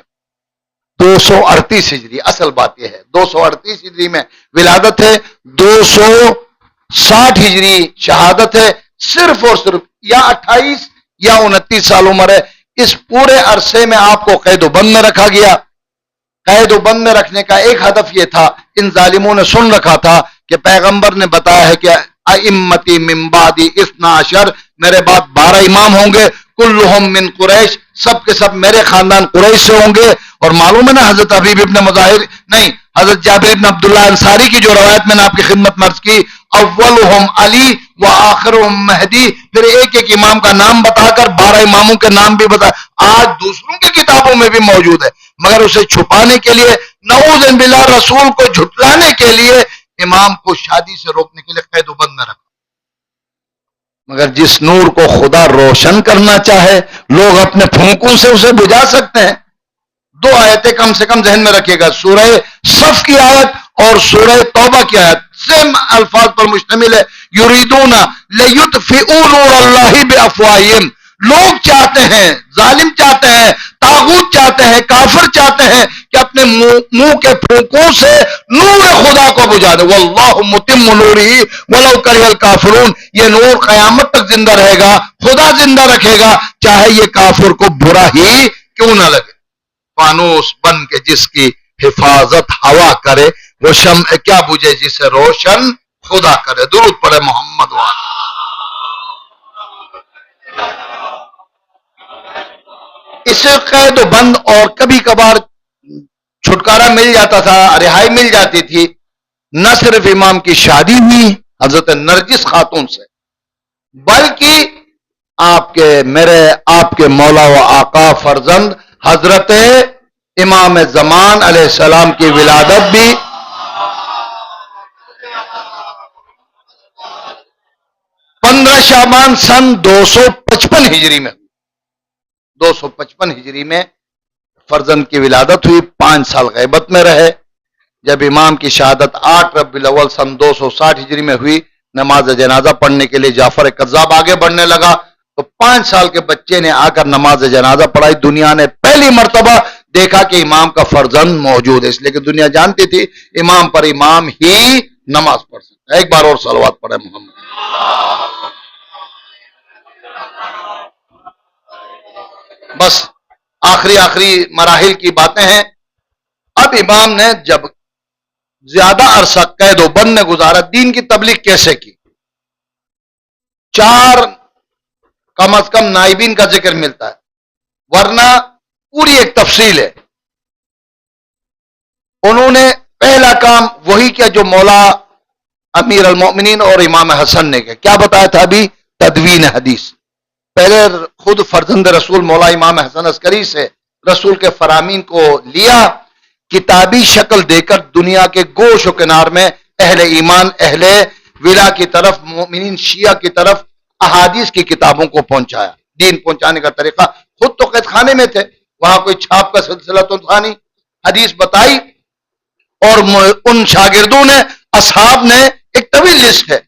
238 ہجری۔ اصل بات یہ ہے 238 ہجری میں ولادت ہے، 260 ہجری شہادت ہے، صرف اور صرف یا 28 یا 29 سال عمر ہے۔ اس پورے عرصے میں آپ کو قید و بند میں رکھا گیا۔ قید و بند میں رکھنے کا ایک ہدف یہ تھا، ان ظالموں نے سن رکھا تھا کہ پیغمبر نے بتایا ہے کہ ائمتی من بعدی 12، میرے بعد 12 امام ہوں گے، کلہم من قریش، سب کے سب میرے خاندان قریش سے ہوں گے۔ اور معلوم ہے نا حضرت حبیب ابن مظاہر نہیں، حضرت جابر ابن عبداللہ انصاری کی جو روایت میں نے آپ کی خدمت میں عرض کی، اولہم علی و آخرہم مہدی، پھر ایک ایک امام کا نام بتا کر 12 اماموں کے نام بھی بتا، آج دوسروں کی کتابوں میں بھی موجود ہے، مگر اسے چھپانے کے لیے، نعوذ باللہ، رسول کو جھٹلانے کے لیے، امام کو شادی سے روکنے کے لیے قید و بند میں رکھا۔ مگر جس نور کو خدا روشن کرنا چاہے، لوگ اپنے پھونکوں سے اسے بجھا سکتے ہیں۔ 2 آیتیں کم سے کم ذہن میں رکھیے گا، سورہ صف کی آیت اور سورہ توبہ کی آیت، سیم الفاظ پر مشتمل ہے۔ یریدون لیطفئوا نور اللہ بافواہہم، لوگ چاہتے ہیں، ظالم چاہتے ہیں، طاغوت چاہتے ہیں، کافر چاہتے ہیں کہ اپنے منہ کے پھونکوں سے نور خدا کو بجھا دے۔ واللہ متم نورہ ولو کرہ الکافرون، یہ نور قیامت تک زندہ رہے گا، خدا زندہ رکھے گا، چاہے یہ کافر کو برا ہی کیوں نہ لگے۔ فانوس بن کے جس کی حفاظت ہوا کرے، وہ شمع کیا بجھے جسے روشن خدا کرے۔ درود پڑھے محمد وآلہ۔ اسے قید و بند اور کبھی کبھار چھٹکارا مل جاتا تھا، رہائی مل جاتی تھی۔ نہ صرف امام کی شادی ہوئی حضرت نرجس خاتون سے، بلکہ آپ کے مولا و آقا فرزند حضرت امام زمان علیہ السلام کی ولادت بھی 15 شعبان سن 255 ہجری میں، 255 ہجری میں فرزند کی ولادت ہوئی۔ 5 سال غیبت میں رہے۔ جب امام کی شہادت 8 ربیع الاول سن 260 ہجری میں ہوئی، نماز جنازہ پڑھنے کے لیے جعفر کذاب آگے بڑھنے لگا تو 5 سال کے بچے نے آ کر نماز جنازہ پڑھائی۔ دنیا نے پہلی مرتبہ دیکھا کہ امام کا فرزند موجود ہے، اس لیے کہ دنیا جانتی تھی امام پر امام ہی نماز پڑھ سکتا ہے۔ ایک بار اور صلوات پڑھے محمد۔ بس آخری مراحل کی باتیں ہیں۔ اب امام نے جب زیادہ عرصہ قید و بند میں گزارا، دین کی تبلیغ کیسے کی؟ 4 کم از کم نائبین کا ذکر ملتا ہے، ورنہ پوری ایک تفصیل ہے۔ انہوں نے پہلا کام وہی کیا جو مولا امیر المؤمنین اور امام حسن نے کیا۔ کیا بتایا تھا ابھی؟ تدوین حدیث۔ پہلے خود فرزند رسول مولا امام حسن عسکری سے رسول کے فرامین کو لیا، کتابی شکل دے کر دنیا کے گوش و کنار میں اہل ایمان، اہل ولا کی طرف، مومنین شیعہ کی طرف احادیث کی کتابوں کو پہنچایا۔ دین پہنچانے کا طریقہ، خود تو قید خانے میں تھے، وہاں کوئی چھاپ کا سلسلہ تو تھا نہیں، حدیث بتائی، اور ان شاگردوں نے، اصحاب نے ایک طویل لسٹ ہے،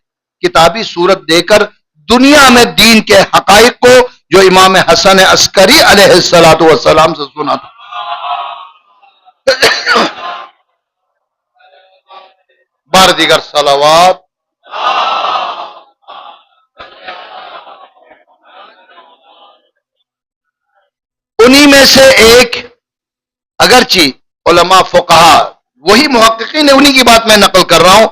کتابی صورت دے کر دنیا میں دین کے حقائق کو جو امام حسن عسکری علیہ السلام سے سنا تھا. بار دیگر صلوات. انہی میں سے ایک، اگرچہ علماء فقہا وہی محققین ہے، انہی کی بات میں نقل کر رہا ہوں،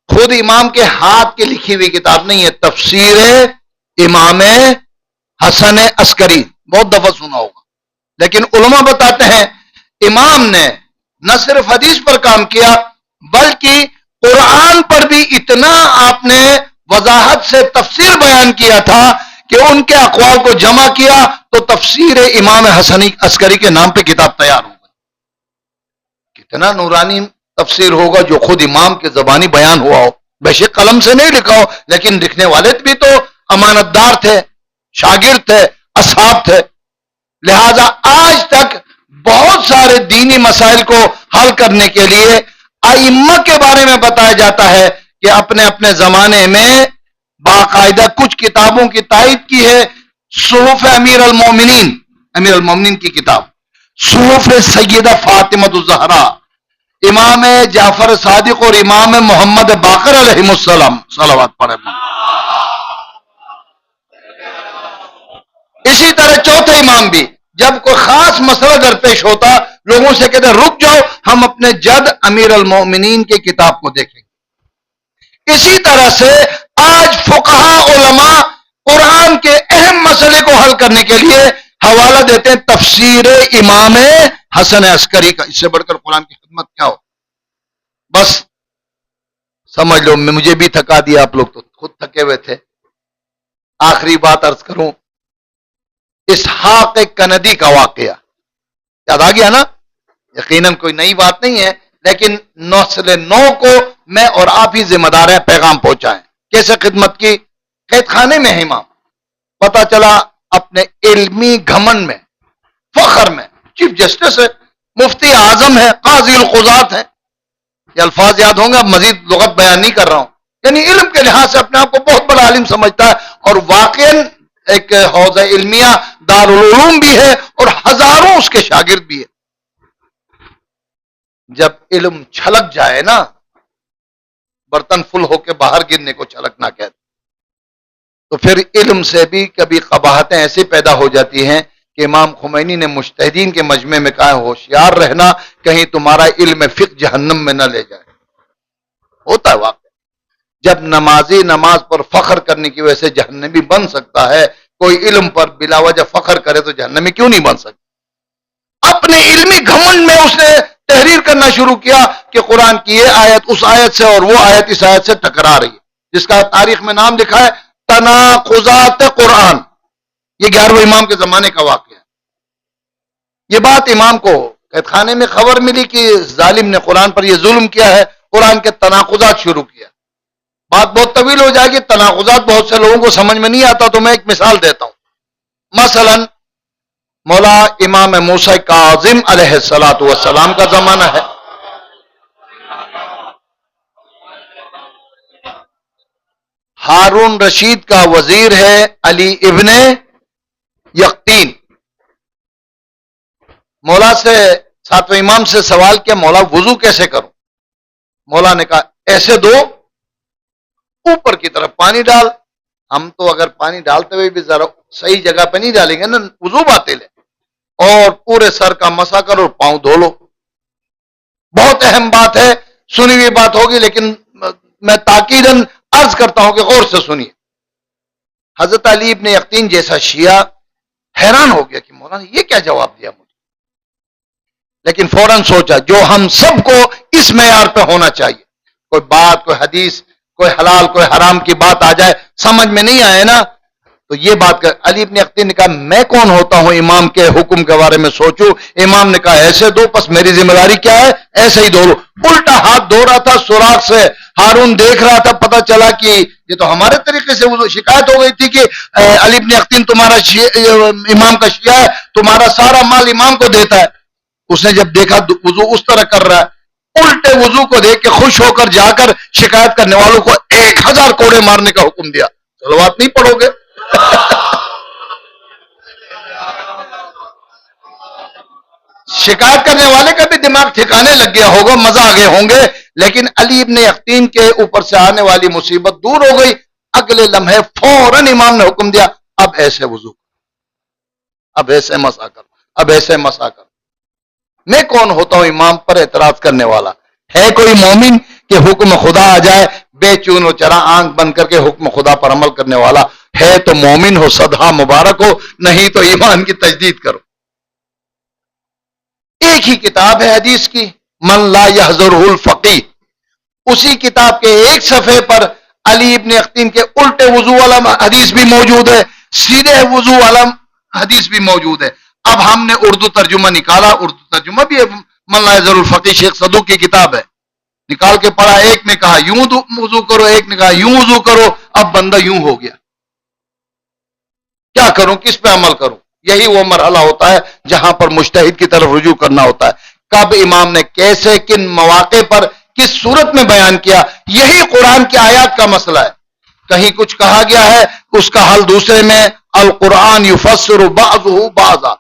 خود امام کے ہاتھ کی لکھی ہوئی کتاب نہیں ہے، تفسیر امام حسن عسکری، بہت دفعہ سنا ہوگا. لیکن علماء بتاتے ہیں امام نے نہ صرف حدیث پر کام کیا بلکہ قرآن پر بھی اتنا آپ نے وضاحت سے تفسیر بیان کیا تھا کہ ان کے اقوال کو جمع کیا تو تفسیر امام حسن عسکری کے نام پہ کتاب تیار ہو گئی. کتنا نورانی تفسیر ہوگا جو خود امام کے زبانی بیان ہوا ہو، بے شک قلم سے نہیں لکھا ہو، لیکن لکھنے والے بھی تو امانت دار تھے، شاگرد تھے، اصحاب تھے. لہذا آج تک بہت سارے دینی مسائل کو حل کرنے کے لیے ائمہ کے بارے میں بتایا جاتا ہے کہ اپنے اپنے زمانے میں باقاعدہ کچھ کتابوں کی تائید کی ہے. صحف امیر المومنین کی کتاب، صحف سیدہ فاطمہ الزہرا، امام جعفر صادق اور امام محمد باقر علیہ السلام صلوات پڑھیں. اسی طرح چوتھے امام بھی جب کوئی خاص مسئلہ درپیش ہوتا لوگوں سے کہتے رک جاؤ، ہم اپنے جد امیر المومنین کی کتاب کو دیکھیں گے. اسی طرح سے آج فقہا علماء قرآن کے اہم مسئلے کو حل کرنے کے لیے حوالہ دیتے ہیں تفسیر امام حسن عسکری کا. اس سے بڑھ کر قرآن کی خدمت کیا ہو. بس سمجھ لو، مجھے بھی تھکا دیا، آپ لوگ تو خود تھکے ہوئے تھے. آخری بات عرض کروں، اسحاق کندی کا واقعہ یاد آ گیا نا؟ یقیناً کوئی نئی بات نہیں ہے، لیکن نسل نو کو میں اور آپ ہی ذمہ دار ہیں پیغام پہنچائیں. کیسے خدمت کی؟ قید خانے میں امام، پتا چلا اپنے علمی گھمنڈ میں، فخر میں، چیف جسٹس ہے، مفتی اعظم ہے، قاضی القضات ہے. یہ الفاظ یاد ہوں گے، اب مزید لغت بیان نہیں کر رہا ہوں. یعنی علم کے لحاظ سے اپنے آپ کو بہت بڑا عالم سمجھتا ہے، اور واقعاً ایک حوزہ علمیہ دارالعلوم بھی ہے اور ہزاروں اس کے شاگرد بھی ہے. جب علم چھلک جائے نا، برتن فل ہو کے باہر گرنے کو چھلکنا کہتے، تو پھر علم سے بھی کبھی قباحتیں ایسی پیدا ہو جاتی ہیں کہ امام خمینی نے مجتہدین کے مجمع میں کہا ہوشیار رہنا کہیں تمہارا علم فقہ جہنم میں نہ لے جائے. ہوتا ہے واقع، جب نمازی نماز پر فخر کرنے کی وجہ سے جہنمی بن سکتا ہے، کوئی علم پر بلا وجہ فخر کرے تو جہنمی کیوں نہیں بن سکتا؟ اپنے علمی گھمنڈ میں اس نے تحریر کرنا شروع کیا کہ قرآن کی یہ آیت اس آیت سے اور وہ آیت اس آیت سے ٹکرا رہی ہے، جس کا تاریخ میں نام لکھا ہے تناقضات قرآن. یہ 11ویں امام کے زمانے کا واقعہ ہے. یہ بات امام کو قید خانے میں خبر ملی کہ ظالم نے قرآن پر یہ ظلم کیا ہے، قرآن کے تناقضات شروع کیا. بات بہت طویل ہو جائے گی، تناقضات بہت سے لوگوں کو سمجھ میں نہیں آتا، تو میں ایک مثال دیتا ہوں. مثلا مولا امام موسیٰ کاظم علیہ السلام کا زمانہ ہے. ہارون رشید کا وزیر ہے علی ابن یقطین. مولا سے ساتویں امام سے سوال کیا مولا وضو کیسے کروں؟ مولا نے کہا ایسے دو، اوپر کی طرف پانی ڈال. ہم تو اگر پانی ڈالتے ہوئے بھی ذرا صحیح جگہ پہ نہیں ڈالیں گے نا، وضو باطل ہے. اور پورے سر کا مسا کرو اور پاؤں دھو لو. بہت اہم بات ہے، سنی ہوئی بات ہوگی لیکن میں تاکیداً عرض کرتا ہوں کہ غور سے سنیے. حضرت علی ابن یقطین جیسا شیعہ حیران ہو گیا کہ مولانا یہ کیا جواب دیا مجھے، لیکن فوراً سوچا جو ہم سب کو اس معیار پہ ہونا چاہیے. کوئی بات، کوئی حدیث، کوئی حلال کوئی حرام کی بات آ جائے، سمجھ میں نہیں آئے نا، تو یہ بات کر. علی ابن یقطین نے کہا میں کون ہوتا ہوں امام کے حکم کے بارے میں سوچوں. امام نے کہا ایسے دو، پس میری ذمہ داری کیا ہے؟ ایسے ہی دھو لو. الٹا ہاتھ دھو رہا تھا سوراخ سے، ہارون دیکھ رہا تھا. پتا چلا کہ یہ تو ہمارے طریقے سے شکایت ہو گئی تھی کہ علی ابن یقطین تمہارا امام کا شیعہ ہے، تمہارا سارا مال امام کو دیتا ہے. اس نے جب دیکھا وضو اس طرح کر رہا ہے، الٹے وضو کو دیکھ کے خوش ہو کر جا کر شکایت کرنے والوں کو 1000 کوڑے مارنے کا حکم دیا. صلوات نہیں پڑھو گے؟ شکایت کرنے والے کا بھی دماغ ٹھکانے لگ گیا ہوگا، مزہ آ گئے ہوں گے، لیکن علی ابن یقطین کے اوپر سے آنے والی مصیبت دور ہو گئی. اگلے لمحے فوراً امام نے حکم دیا، اب ایسے وضو، اب ایسے مسا کر، اب ایسے مسا کر. میں کون ہوتا ہوں امام پر اعتراض کرنے والا؟ ہے کوئی مومن کہ حکم خدا آ جائے بے چون و چرا آنکھ بند کر کے حکم خدا پر عمل کرنے والا؟ ہے تو مومن ہو، صدہا مبارک ہو، نہیں تو ایمان کی تجدید کرو. ایک ہی کتاب ہے حدیث کی، من لا یحضرہ الفقیہ، اسی کتاب کے ایک صفحے پر علی ابن یقطین کے الٹے وضو والا حدیث بھی موجود ہے، سیدھے وضو والا حدیث بھی موجود ہے. اب ہم نے اردو ترجمہ نکالا، اردو ترجمہ بھی من لا یحضرہ الفقیہ شیخ صدوق کی کتاب ہے، نکال کے پڑھا. ایک نے کہا یوں وضو کرو، ایک نے کہا یوں وضو کرو. اب بندہ یوں ہو گیا، کیا کروں، کس پہ عمل کروں؟ یہی وہ مرحلہ ہوتا ہے جہاں پر مجتہد کی طرف رجوع کرنا ہوتا ہے. کب امام نے کیسے کن مواقع پر کس صورت میں بیان کیا، یہی قرآن کی آیات کا مسئلہ ہے. کہیں کچھ کہا گیا ہے، اس کا حل دوسرے میں، القرآن یفسر بعضہ بعضا.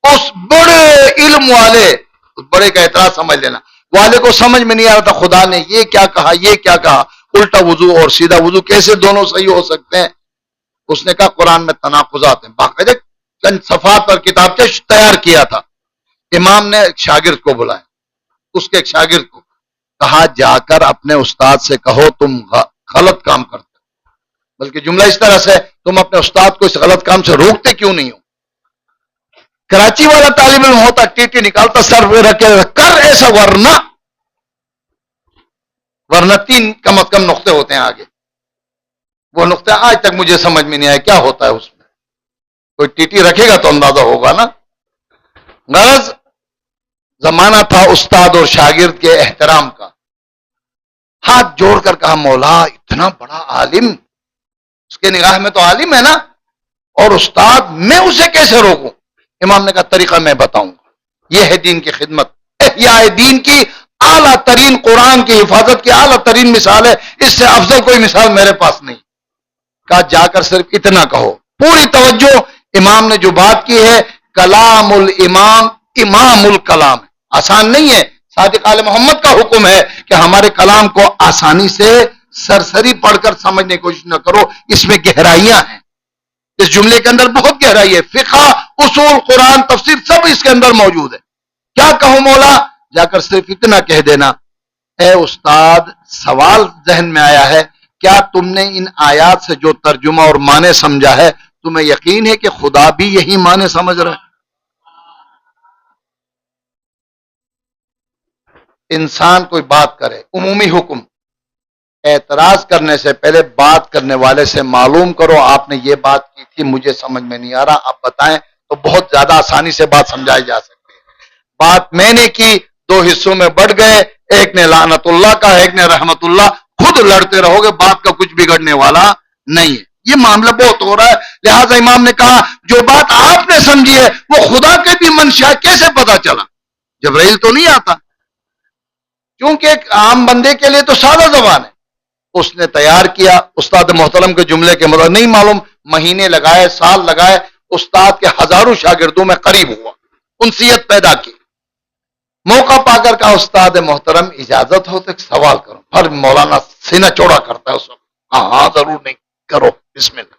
اس بڑے علم والے، اس بڑے کا اعتراض سمجھ لینا والے کو سمجھ میں نہیں آ رہا تھا خدا نے یہ کیا کہا، یہ کیا کہا، الٹا وضو اور سیدھا وضو کیسے دونوں صحیح ہو سکتے ہیں؟ اس نے کہا قرآن میں تناقضات ہیں. باقاعدہ چند صفحات پر کتاب سے تیار کیا تھا. امام نے ایک شاگرد کو بلایا، اس کے ایک شاگرد کو کہا جا کر اپنے استاد سے کہو تم غلط کام کرتے ہو، بلکہ جملہ اس طرح سے، تم اپنے استاد کو اس غلط کام سے روکتے کیوں نہیں ہو؟ کراچی والا طالب علم ہوتا ٹیٹی نکالتا سر پہ رکھ کے کر ایسا، ورنہ 3 کم از کم نقطے ہوتے ہیں آگے. وہ نقطہ آج تک مجھے سمجھ میں نہیں آیا کیا ہوتا ہے اس میں. کوئی ٹیٹی رکھے گا تو اندازہ ہوگا نا. غرض زمانہ تھا استاد اور شاگرد کے احترام کا. ہاتھ جوڑ کر کہا مولا اتنا بڑا عالم، اس کے نگاہ میں تو عالم ہے نا، اور استاد، میں اسے کیسے روکوں؟ امام نے کہا طریقہ میں بتاؤں گا. یہ ہے دین کی خدمت، احیاء دین کی اعلیٰ ترین، قرآن کی حفاظت کی اعلیٰ ترین مثال ہے. اس سے افضل کوئی مثال میرے پاس نہیں. کہا جا کر صرف اتنا کہو، پوری توجہ. امام نے جو بات کی ہے، کلام الامام امام الکلام ہے، آسان نہیں ہے. صادق آل محمد کا حکم ہے کہ ہمارے کلام کو آسانی سے سرسری پڑھ کر سمجھنے کی کوشش نہ کرو، اس میں گہرائیاں ہیں. اس جملے کے اندر بہت گہرائی ہے، فقہ، اصول، قرآن، تفسیر سب اس کے اندر موجود ہے. کیا کہوں مولا؟ جا کر صرف اتنا کہہ دینا، اے استاد سوال ذہن میں آیا ہے، کیا تم نے ان آیات سے جو ترجمہ اور معنی سمجھا ہے، تمہیں یقین ہے کہ خدا بھی یہی معنی سمجھ رہا ہے؟ انسان کوئی بات کرے، عمومی حکم، اعتراض کرنے سے پہلے بات کرنے والے سے معلوم کرو آپ نے یہ بات کی تھی، مجھے سمجھ میں نہیں آ رہا، آپ بتائیں، تو بہت زیادہ آسانی سے بات سمجھائی جا سکتی ہے. بات میں نے کی، 2 حصوں میں بڑھ گئے، ایک نے لعنت اللہ کا، ایک نے رحمت اللہ، خود لڑتے رہو گے، بات کا کچھ بگڑنے والا نہیں ہے. یہ معاملہ بہت ہو رہا ہے. لہذا امام نے کہا جو بات آپ نے سمجھی ہے وہ خدا کے بھی منشا کیسے پتا چلا؟ جبرائیل تو نہیں آتا، کیونکہ ایک عام بندے کے لیے تو سادہ زبان ہے. اس نے تیار کیا. استاد محترم کے جملے کے مطابق نہیں معلوم، مہینے لگائے، سال لگائے، استاد کے ہزاروں شاگردوں میں قریب ہوا، انسیت پیدا کی. موقع پا کر کہا استاد محترم اجازت ہو تو ایک سوال کروں. ہر مولانا سینہ چوڑا کرتا ہے اس وقت. ہاں ضرور، نہیں کرو، بسم اللہ.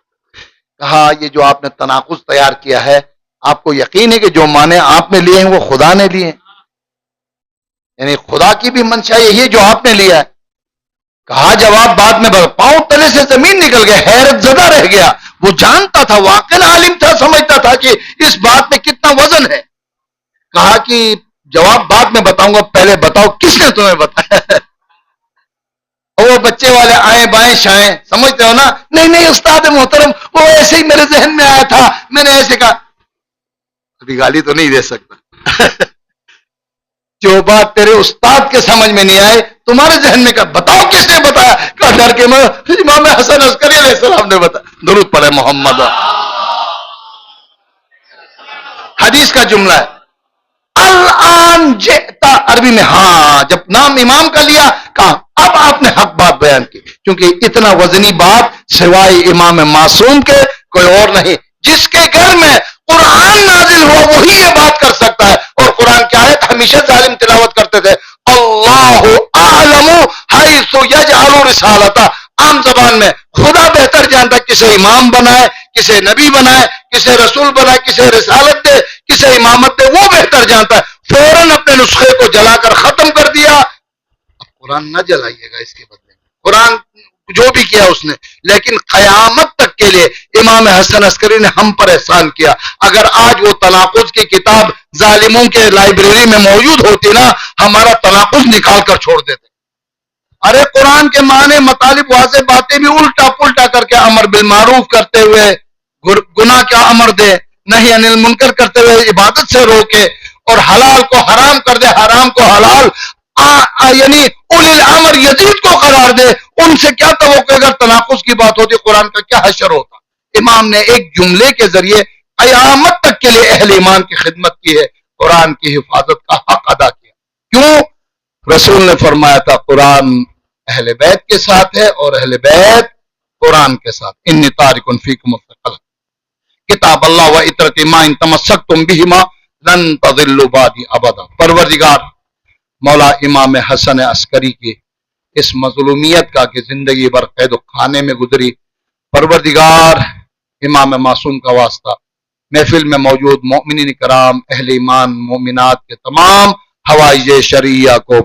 کہا یہ جو آپ نے تناقض تیار کیا ہے، آپ کو یقین ہے کہ جو معنی آپ نے لیے ہیں وہ خدا نے لیے ہیں؟ یعنی خدا کی بھی منشا یہی ہے جو آپ نے لیا ہے؟ کہا جواب بعد میں پاؤں تلے سے زمین نکل گیا، حیرت زدہ رہ گیا. وہ جانتا تھا، واقعی عالم تھا، سمجھتا تھا کہ اس بات میں کتنا وزن ہے. کہا کہ جواب بعد میں بتاؤں گا، پہلے بتاؤ کس نے تمہیں بتایا؟ وہ بچے والے آئیں بائیں شائیں، سمجھتے ہو نا؟ نہیں نہیں استاد محترم وہ ایسے ہی میرے ذہن میں آیا تھا، میں نے ایسے کہا. ابھی گالی تو نہیں دے سکتا. جو بات تیرے استاد کے سمجھ میں نہیں آئے تمہارے ذہن میں، کہا بتاؤ کس نے بتایا؟ کہا ڈر کے میں امام حسن عسکری علیہ السلام نے بتایا. درود پڑھے محمد. حدیث کا جملہ ہے، الان جئتا، عربی میں ہاں جب نام امام کا لیا کہا اب آپ نے حق بات بیان کی، کیونکہ اتنا وزنی بات سوائے امام معصوم کے کوئی اور نہیں. جس کے گھر میں قرآن نازل ہوا وہی یہ بات کر سکتا ہے. اور قرآن کی آیت ہمیشہ ظالم تلاوت کرتے تھے، اللہ اعلم حیث یجعل رسالتہ. عام زبان میں خدا بہتر جانتا کسے امام بنائے، کسے نبی بنائے، کسے رسول بنائے، کسے رسالت دے، کسے امامت دے، وہ بہتر جانتا ہے. فوراً اپنے نسخے کو جلا کر ختم کر دیا. اب قرآن نہ جلائیے گا اس کے بدلے میں، قرآن جو بھی کیا اس نے، لیکن قیامت تک کے لیے امام حسن عسکری نے ہم پر احسان کیا. اگر آج وہ تناقض کی کتاب ظالموں کے لائبریری میں موجود ہوتی نا، ہمارا تناقض نکال کر چھوڑ دیتے. ارے قرآن کے معنی مطالب واضح باتیں بھی الٹا پلٹا کر کے امر بالمعروف کرتے ہوئے گناہ کا امر دے، نہی عن المنکر کرتے ہوئے عبادت سے روکے، اور حلال کو حرام کر دے، حرام کو حلال، یعنی اولی الامر یزید کو قرار دے. ان سے کیا توقع؟ اگر تناقض کی بات ہوتی قرآن کا کیا حشر ہوتا. امام نے ایک جملے کے ذریعے قیامت تک کے لیے اہل ایمان کی خدمت کی ہے، قرآن کی حفاظت کا حق ادا کیا. کیوں؟ رسول نے فرمایا تھا قرآن اہل بیت کے ساتھ ہے اور اہل بیت قرآن کے ساتھ. انی تارک فیکم الثقلین کتاب اللہ و اطرت ما ان تمسکتم بہما لن تضلوا بعدی ابدا. پروردگار مولا امام حسن عسکری کی اس مظلومیت کا کہ زندگی بھر قید و خانے میں گزری، پروردگار امام معصوم کا واسطہ محفل میں موجود مومنین کرام، اہل ایمان، مومنات کے تمام حوائج شرعیہ کو،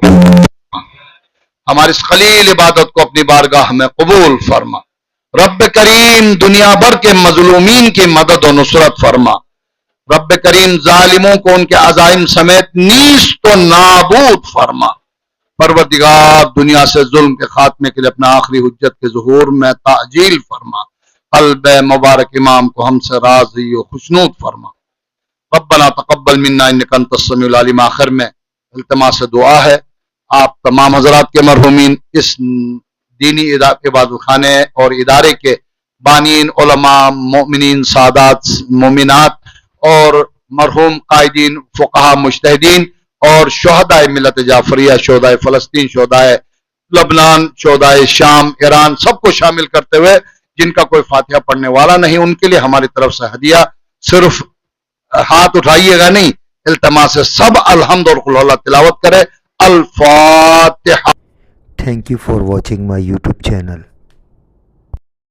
ہماری اس خلیل عبادت کو اپنی بارگاہ میں قبول فرما. رب کریم دنیا بھر کے مظلومین کی مدد و نصرت فرما. رب کریم ظالموں کو ان کے عزائم سمیت نیست و نابود فرما. پروردگار دنیا سے ظلم کے خاتمے کے لیے اپنا آخری حجت کے ظہور میں تعجیل فرما. قلب مبارک امام کو ہم سے راضی و خوشنود فرما. ربنا تقبل منا انک انت السمیع العلیم. آخر میں التماس دعا ہے آپ تمام حضرات کے مرحومین، اس دینی عبادت خانے اور ادارے کے بانین، علماء، مومنین، سادات، مومنات اور مرحوم قائدین، فقہا، مجتہدین اور شہدائے ملت جعفریہ، شہدائے فلسطین، شہدائے لبنان، شہدائے شام، ایران، سب کو شامل کرتے ہوئے جن کا کوئی فاتحہ پڑھنے والا نہیں، ان کے لیے ہماری طرف سے ہدیہ. صرف ہاتھ اٹھائیے گا نہیں، التماس سے سب الحمد اور قل اللہ تلاوت کرے. الفاتحہ. Thank you for watching my YouTube channel.